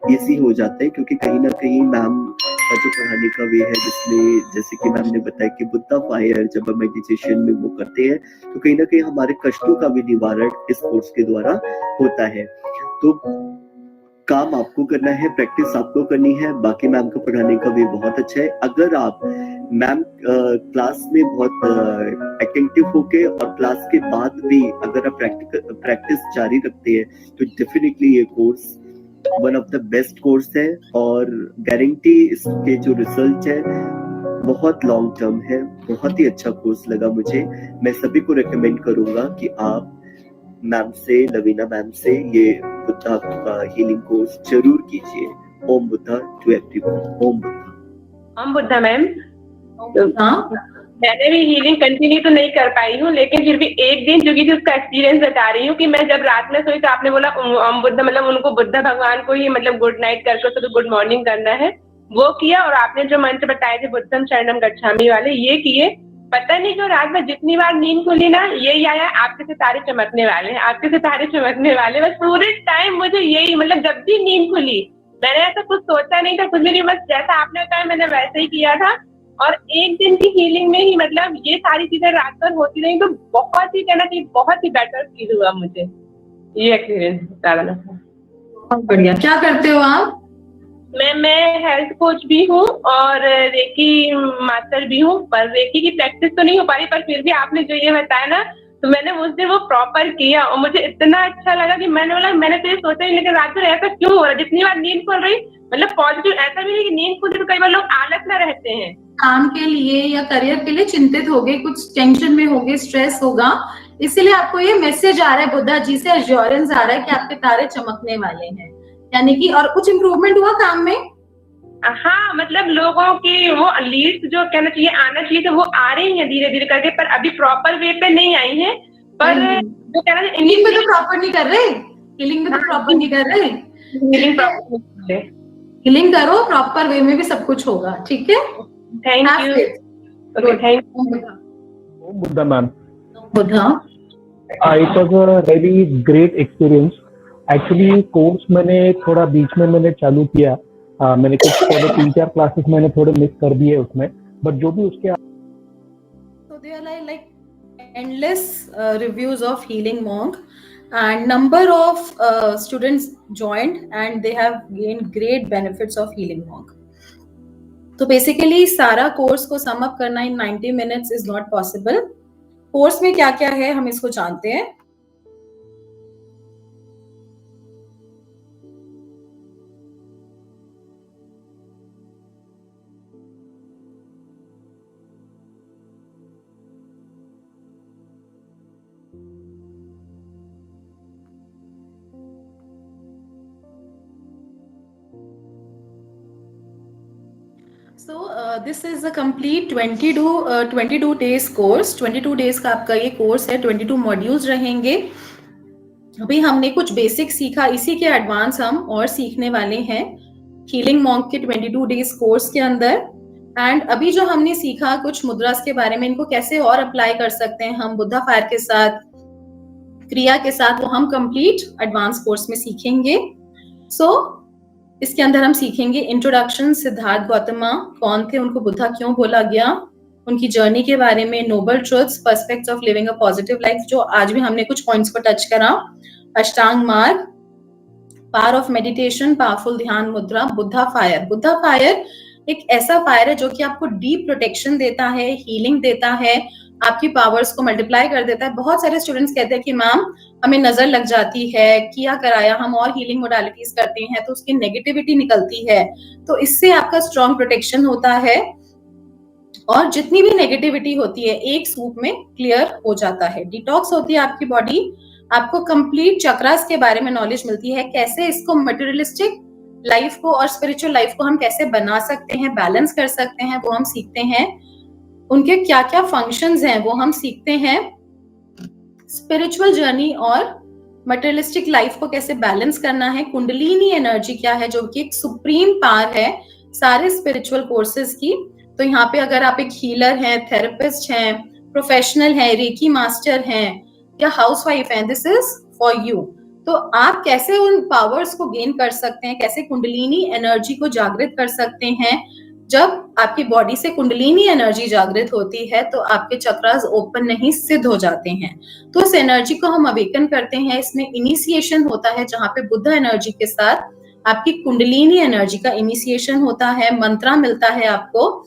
इजी हो जाता है, क्योंकि कहीं ना कहीं मैम का जो पढ़ाने का वे है, जिसमें जैसे कि मैम ने बताया कि बुद्धा फायर जब हम मेडिटेशन में वो करते हैं तो कहीं ना कहीं हमारे कष्टों का भी निवारण इस कोर्स के द्वारा होता है। तो काम आपको करना है, प्रैक्टिस आपको करनी है। बाकी मैम का पढ़ाने का भी बहुत अच्छा है। अगर आप मैम क्लास में बहुत अटेंटिव होके और क्लास के बाद भी अगर आप प्रैक्टिस जारी रखते हैं तो डेफिनेटली ये course one of the best course है, और गारंटी इसके जो रिजल्ट है बहुत लॉन्ग टर्म है। बहुत ही अच्छा कोर्स लगा मुझे। मैं सभी को रेकमेंड करूंगा कि आप मैम से, लवीना मैम से ये बुद्धा का हीलिंग कोर्स जरूर कीजिए। Om Buddha to everyone. Om Buddha. Om Buddha ma'am. मैंने भी हीलिंग कंटिन्यू तो नहीं कर पाई हूँ, लेकिन फिर भी एक दिन जो कि उसका एक्सपीरियंस बता रही हूँ कि मैं जब रात में सोई तो आपने बोला ओम बुद्धा, मतलब उनको बुद्धा भगवान को ही मतलब गुड नाइट करके तो गुड मॉर्निंग करना है, वो किया। और आपने जो मंत्र बताए थे बुद्धम शरणम गच्छामि वाले, ये किए। पता नहीं क्यों रात में जितनी बार नींद खुली ना, यही आया आपके सितारे चमकने वाले हैं, आपके सितारे चमकने वाले। बस पूरे टाइम मुझे यही, मतलब जब भी नींद खुली मैंने ऐसा कुछ सोचा नहीं था, कुछ भी नहीं, बस जैसा आपने बताया मैंने वैसे ही किया था। और एक दिन की हीलिंग में ही मतलब ये सारी चीजें रात भर होती रही, तो बहुत ही कहना चाहिए बहुत ही बेटर फील हुआ मुझे। ये एक्सपीरियंस बता रहा था। बहुत बढ़िया। क्या करते हो आप? मैं हेल्थ कोच भी हूँ और रेकी मास्टर भी हूँ, पर रेकी की प्रैक्टिस तो नहीं हो पा रही, पर फिर भी आपने जो ये बताया ना तो मैंने उस दिन वो प्रॉपर किया और मुझे इतना अच्छा लगा कि मैंने बोला मैंने तो ये सोचा ही, लेकिन रात में ऐसा क्यों हो रहा है? जितनी बार नींद खुल रही, मतलब पॉजिटिव, ऐसा भी नहीं कि नींद खुल रही तो कई बार लोग आलस में रहते हैं, काम के लिए या करियर के लिए चिंतित हो गए, कुछ टेंशन में हो गए, स्ट्रेस होगा, इसीलिए आपको ये मैसेज आ रहा है बुद्धा जी से, एश्योरेंस आ रहा है कि आपके तारे चमकने वाले हैं, यानी कि। और कुछ इम्प्रूवमेंट हुआ काम में? हाँ, मतलब लोगों की वो लीड्स जो कहना चाहिए आना चाहिए तो वो आ रही है धीरे धीरे करके, पर अभी प्रॉपर वे पे नहीं आई है। पर जो कहना चाहिए हीलिंग में तो प्रॉपर नहीं कर रहे, हीलिंग में तो प्रॉपर नहीं कर रहे, हीलिंग करो प्रॉपर वे में भी सब कुछ होगा, ठीक है? Thank you. Thank you Buddha ma'am. Buddha, It was a really great experience. Actually course मैंने थोड़ा बीच में मैंने चालू किया, मैंने कुछ थोड़े 3-4 क्लासेस मैंने थोड़े मिस कर दिए उसमें, बट जो भी उसके so they are like endless reviews of healing monk, and number of students joined and they have gained great benefits of healing monk. तो बेसिकली सारा कोर्स को सम अप करना इन 90 minutes is not possible. Course में क्या क्या है हम इसको जानते हैं। So this is a complete 22 days course। 22 days का आपका ये कोर्स है, 22 मॉड्यूल्स रहेंगे। अभी हमने कुछ बेसिक सीखा, इसी के एडवांस हम और सीखने वाले हैं हीलिंग मॉन्क के 22 डेज कोर्स के अंदर। एंड अभी जो हमने सीखा कुछ मुद्रास के बारे में, इनको कैसे और अप्लाई कर सकते हैं हम बुद्धा फायर के साथ, क्रिया के साथ, वो हम कंप्लीट एडवांस कोर्स में सीखेंगे। इसके अंदर हम सीखेंगे इंट्रोडक्शन, सिद्धार्थ गौतमा कौन थे, उनको बुद्धा क्यों बोला गया, उनकी जर्नी के बारे में, noble truths, prospects of living a positive life, जो आज भी हमने कुछ पॉइंट्स को टच करा, अष्टांग मार्ग, पावर ऑफ मेडिटेशन, पावरफुल ध्यान मुद्रा, बुद्धा फायर। बुद्धा फायर एक ऐसा फायर है जो कि आपको डीप प्रोटेक्शन देता है, हीलिंग देता है, आपकी पावर्स को मल्टीप्लाई कर देता है। बहुत सारे स्टूडेंट्स कहते हैं कि मैम हमें नजर लग जाती है, किया कराया, हम और हीलिंग मोडालिटीज करते हैं तो उसकी नेगेटिविटी निकलती है, तो इससे आपका स्ट्रॉन्ग प्रोटेक्शन होता है और जितनी भी नेगेटिविटी होती है एक सूप में क्लियर हो जाता है, डिटॉक्स होती है आपकी बॉडी। आपको कंप्लीट चक्रास के बारे में नॉलेज मिलती है, कैसे इसको मटेरियलिस्टिक लाइफ को और स्पिरिचुअल लाइफ को हम कैसे बना सकते हैं, बैलेंस कर सकते हैं, वो हम सीखते हैं। उनके क्या क्या फंक्शंस हैं वो हम सीखते हैं। स्पिरिचुअल जर्नी और मटेरियलिस्टिक लाइफ को कैसे बैलेंस करना है। कुंडलिनी एनर्जी क्या है, जो कि एक सुप्रीम पावर है सारे स्पिरिचुअल कोर्सेज की। तो यहाँ पे अगर आप एक हीलर हैं, थेरेपिस्ट हैं, प्रोफेशनल हैं, रेकी मास्टर हैं या हाउसवाइफ हैं, दिस इज फॉर यू। तो आप कैसे उन पावर्स को गेन कर सकते हैं, कैसे कुंडलिनी एनर्जी को जागृत कर सकते हैं। जब आपकी बॉडी से कुंडलिनी एनर्जी जागृत होती है तो आपके चक्रास ओपन नहीं, सिद्ध हो जाते हैं। तो इस एनर्जी को हम अवेकन करते हैं। इसमें इनिशिएशन होता है जहां पे बुद्ध एनर्जी के साथ आपकी कुंडलिनी एनर्जी का इनिशिएशन होता है, मंत्रा मिलता है आपको।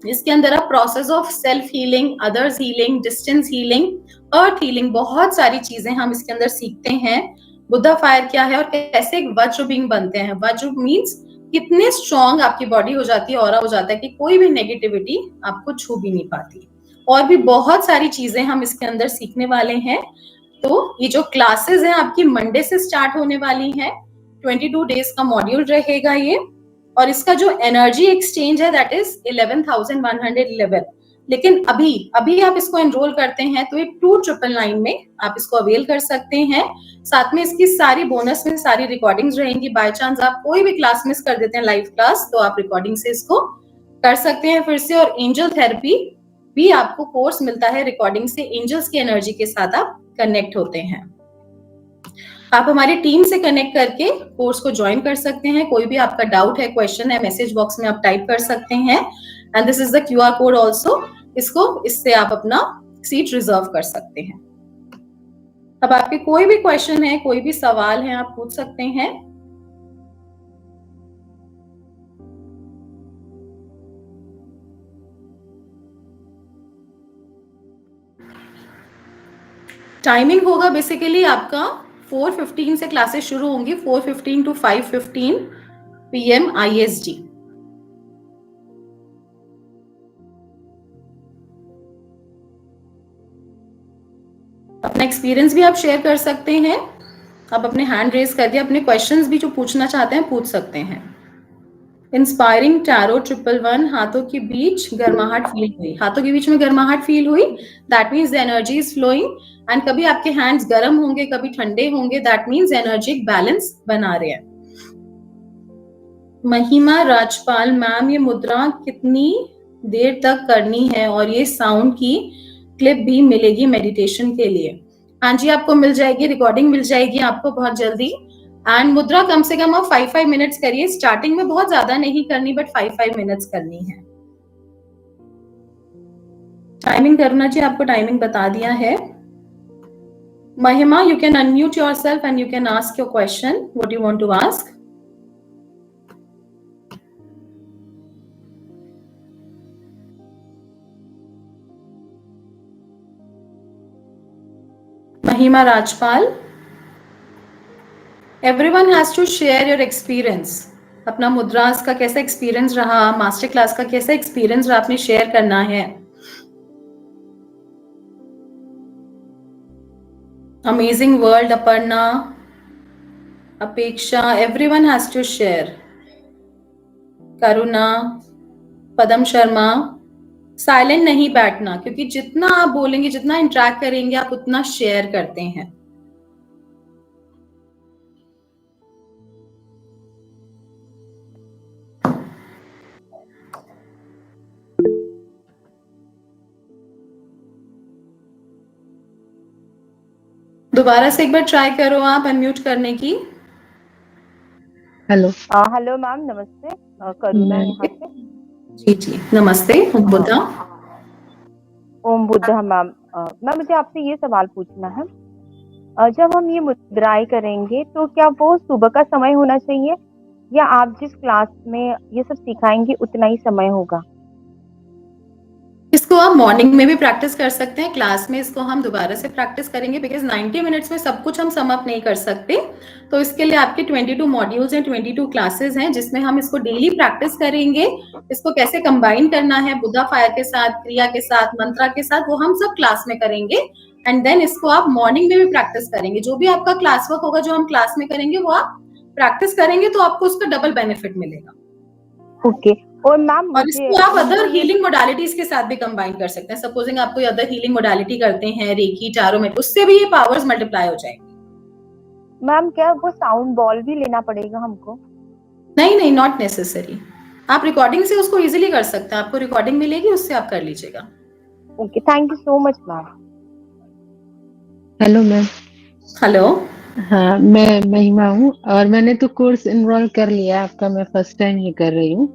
इसके अंदर आप process of self healing, others healing, distance healing, earth healing, बहुत सारी चीजें हम इसके अंदर सीखते हैं। बुद्धा फायर क्या है और कैसे एक वज्र बींग बनते हैं। वज्र मीन्स कितने स्ट्रॉन्ग आपकी बॉडी हो जाती है, ऑरा हो जाता है कि कोई भी नेगेटिविटी आपको छू भी नहीं पाती। और भी बहुत सारी चीजें हम इसके अंदर सीखने वाले हैं। तो ये जो क्लासेस हैं आपकी मंडे से स्टार्ट होने वाली हैं, 22 डेज का मॉड्यूल रहेगा ये। और इसका जो एनर्जी एक्सचेंज है दैट इज 11,111। लेकिन अभी आप इसको एनरोल करते हैं तो ये 2,999 में आप इसको अवेल कर सकते हैं। साथ में इसकी सारी बोनस में सारी रिकॉर्डिंग्स रहेंगी। बाय चांस आप कोई भी क्लास मिस कर देते हैं, लाइव क्लास, तो आप रिकॉर्डिंग से इसको कर सकते हैं फिर से। और एंजल थेरेपी भी आपको कोर्स मिलता है रिकॉर्डिंग से, एंजल्स की एनर्जी के साथ आप कनेक्ट होते हैं। आप हमारी टीम से कनेक्ट करके कोर्स को ज्वाइन कर सकते हैं। कोई भी आपका डाउट है, क्वेश्चन है, मैसेज बॉक्स में आप टाइप कर सकते हैं। And this is the QR code also, इससे आप अपना सीट रिजर्व कर सकते हैं। अब आपके कोई भी क्वेश्चन है, कोई भी सवाल है, आप पूछ सकते हैं। टाइमिंग होगा बेसिकली आपका 4:15 से क्लासेस शुरू होंगी, 4:15 to 5:15 PM IST। अपना एक्सपीरियंस भी आप शेयर कर सकते हैं। आप अपने हैंड रेज करके अपने क्वेश्चंस भी जो पूछना चाहते हैं पूछ सकते हैं। इंस्पायरिंग टैरो 111, हाथों के बीच गर्माहट फील हुई, हाथों के बीच में गर्माहट फील हुई, that means the energy is flowing. And कभी आपके हैंड्स गर्म होंगे, कभी ठंडे होंगे, दैट मीन्स एनर्जिक बैलेंस बना रहे हैं। महिमा राजपाल मैम, ये मुद्रा कितनी देर तक करनी है और ये साउंड की क्लिप भी मिलेगी मेडिटेशन के लिए? हाँ जी, आपको मिल जाएगी, रिकॉर्डिंग मिल जाएगी आपको बहुत जल्दी। एंड मुद्रा कम से कम आप 5 मिनट्स करिए। स्टार्टिंग में बहुत ज्यादा नहीं करनी, बट 5 मिनट्स करनी है। टाइमिंग करुणा जी आपको टाइमिंग बता दिया है। Mahima, you can unmute yourself and you can ask your question, what you want to ask. Mahima Rajpal. Everyone has to share your experience. अपना मुद्रास का कैसा एक्सपीरियंस रहा, मास्टर क्लास का कैसा एक्सपीरियंस रहा, आपने शेयर करना है। Amazing world Aparna, Apeksha, everyone has to share. Karuna, Padam Sharma, silent नहीं बैठना, क्योंकि जितना आप बोलेंगे, जितना इंटरेक्ट करेंगे, आप उतना शेयर करते हैं। दोबारा से एक बार ट्राई करो आप अनम्यूट करने की। हेलो हेलो मैम, नमस्ते। करुणा मैम। यहाँ से। जी जी, नमस्ते। ओम बुद्धा। ओम बुद्धा मैम। मैम, मुझे आपसे ये सवाल पूछना है, जब हम ये मुद्राएं करेंगे तो क्या वो सुबह का समय होना चाहिए या आप जिस क्लास में ये सब सिखाएंगे उतना ही समय होगा? इसको आप मॉर्निंग में भी प्रैक्टिस कर सकते हैं, क्लास में इसको हम दोबारा से प्रैक्टिस करेंगे, बिकॉज 90 मिनट्स में सब कुछ हम सम अप नहीं कर सकते। तो इसके लिए आपके 22 मॉड्यूल्स हैं, 22 क्लासेस हैं, जिसमें हम इसको डेली प्रैक्टिस करेंगे। इसको कैसे कंबाइन करना है बुद्धा फायर के साथ, क्रिया के साथ, मंत्रा के साथ, वो हम सब क्लास में करेंगे। एंड देन इसको आप मॉर्निंग में भी प्रैक्टिस करेंगे। जो भी आपका क्लास वर्क होगा, जो हम क्लास में करेंगे, वो आप प्रैक्टिस करेंगे, तो आपको उसका डबल बेनिफिट मिलेगा। ओके। और मैम, और इसको आप अदर हीलिंग मोडालिटीज के साथ भी कंबाइन कर सकते हैं। सपोजिंग आप कोई अदर हीलिंग मोडालिटी करते हैं, रेकी, टारोमेट, उससे भी ये पावर्स मल्टीप्लाई हो जाएंगे। मैम, क्या वो साउंड बॉल भी लेना पड़ेगा हमको? नहीं नहीं, नॉट नेसेसरी। आप रिकॉर्डिंग से उसको इजीली कर सकते हैं। आपको रिकॉर्डिंग मिलेगी, उससे आप कर लीजिएगा। Okay, thank you so much ma'am. Hello ma'am. Hello. हाँ, मैं महिमा हूँ और मैंने तो कोर्स इनरोल कर लिया आपका। मैं फर्स्ट टाइम ही कर रही हूँ।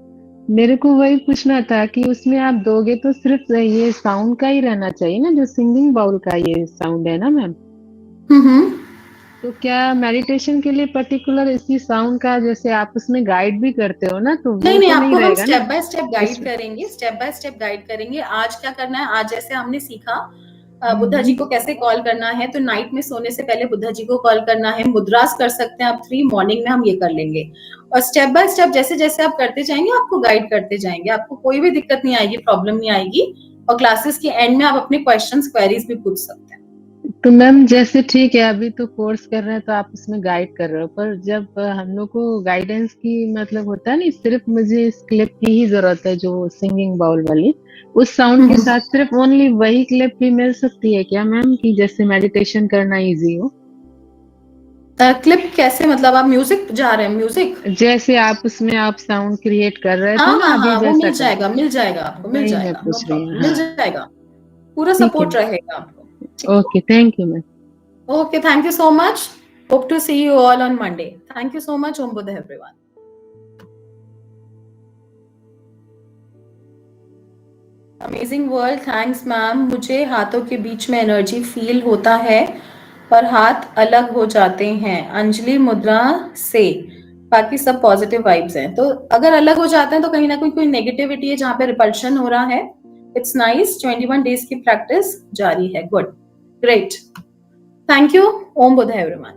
मेरे को वही पूछना था कि उसमें आप दोगे तो सिर्फ ये साउंड का ही रहना चाहिए ना, जो सिंगिंग बाउल का ये साउंड है ना मैम? तो क्या मेडिटेशन के लिए पर्टिकुलर इसी साउंड का, जैसे आप उसमें गाइड भी करते हो ना, तो वो नहीं नहीं, तो आपको हम रहेगा स्टेप ना? बाय स्टेप गाइड करेंगे, स्टेप बाय स्टेप गाइड करेंगे। आज क्या करना है, आज जैसे हमने सीखा बुद्धा जी को कैसे कॉल करना है, तो नाइट में सोने से पहले बुद्धा जी को कॉल करना है। मुद्रास कर सकते हैं आप 3, मॉर्निंग में हम ये कर लेंगे। और स्टेप बाय स्टेप जैसे जैसे आप करते जाएंगे, आपको गाइड करते जाएंगे। आपको कोई भी दिक्कत नहीं आएगी, प्रॉब्लम नहीं आएगी। और क्लासेस के एंड में आप अपने क्वेश्चंस, क्वेरीज भी पूछ सकते हैं। तो मैम, जैसे ठीक है अभी तो कोर्स कर रहे हैं तो आप उसमें गाइड कर रहे हो, पर जब हम लोग को गाइडेंस की मतलब होता है नहीं, सिर्फ मुझे इस क्लिप की ही जरूरत है जो सिंगिंग बाउल वाली, उस साउंड के साथ सिर्फ ओनली वही क्लिप भी मिल सकती है क्या मैम, कि जैसे मेडिटेशन करना इजी हो? क्लिप कैसे, मतलब आप म्यूजिक जा रहे हैं? म्यूजिक जैसे आप उसमें आप साउंड क्रिएट कर रहे थे हाँ ना हाँ अभी, हाँ, वो जैसा मिल कर जाएगा, मिल जाएगा, आपको मिल वही मैं जाएगा। नो पूछ रही हूँ। प्रॉब्लम, मिल हाँ, जाएगा। पूरा ठीक है सपोर्ट रहेगा आपको। Okay, thank you ma'am. Okay, thank you so much. Hope to see you all on Monday. Thank you so much, Om Buddha, everyone. Amazing world, thanks ma'am. मुझे हाथों के बीच में एनर्जी फील होता है और हाथ अलग हो जाते हैं अंजलि मुद्रा से। बाकी सब पॉजिटिव वाइब्स हैं। तो अगर अलग हो जाते हैं तो कहीं ना कोई नेगेटिविटी है जहाँ पे रिपल्शन हो रहा है। It's nice. 21 डेज की प्रैक्टिस जारी है। Good, great. Thank you. Om Buddha, everyone.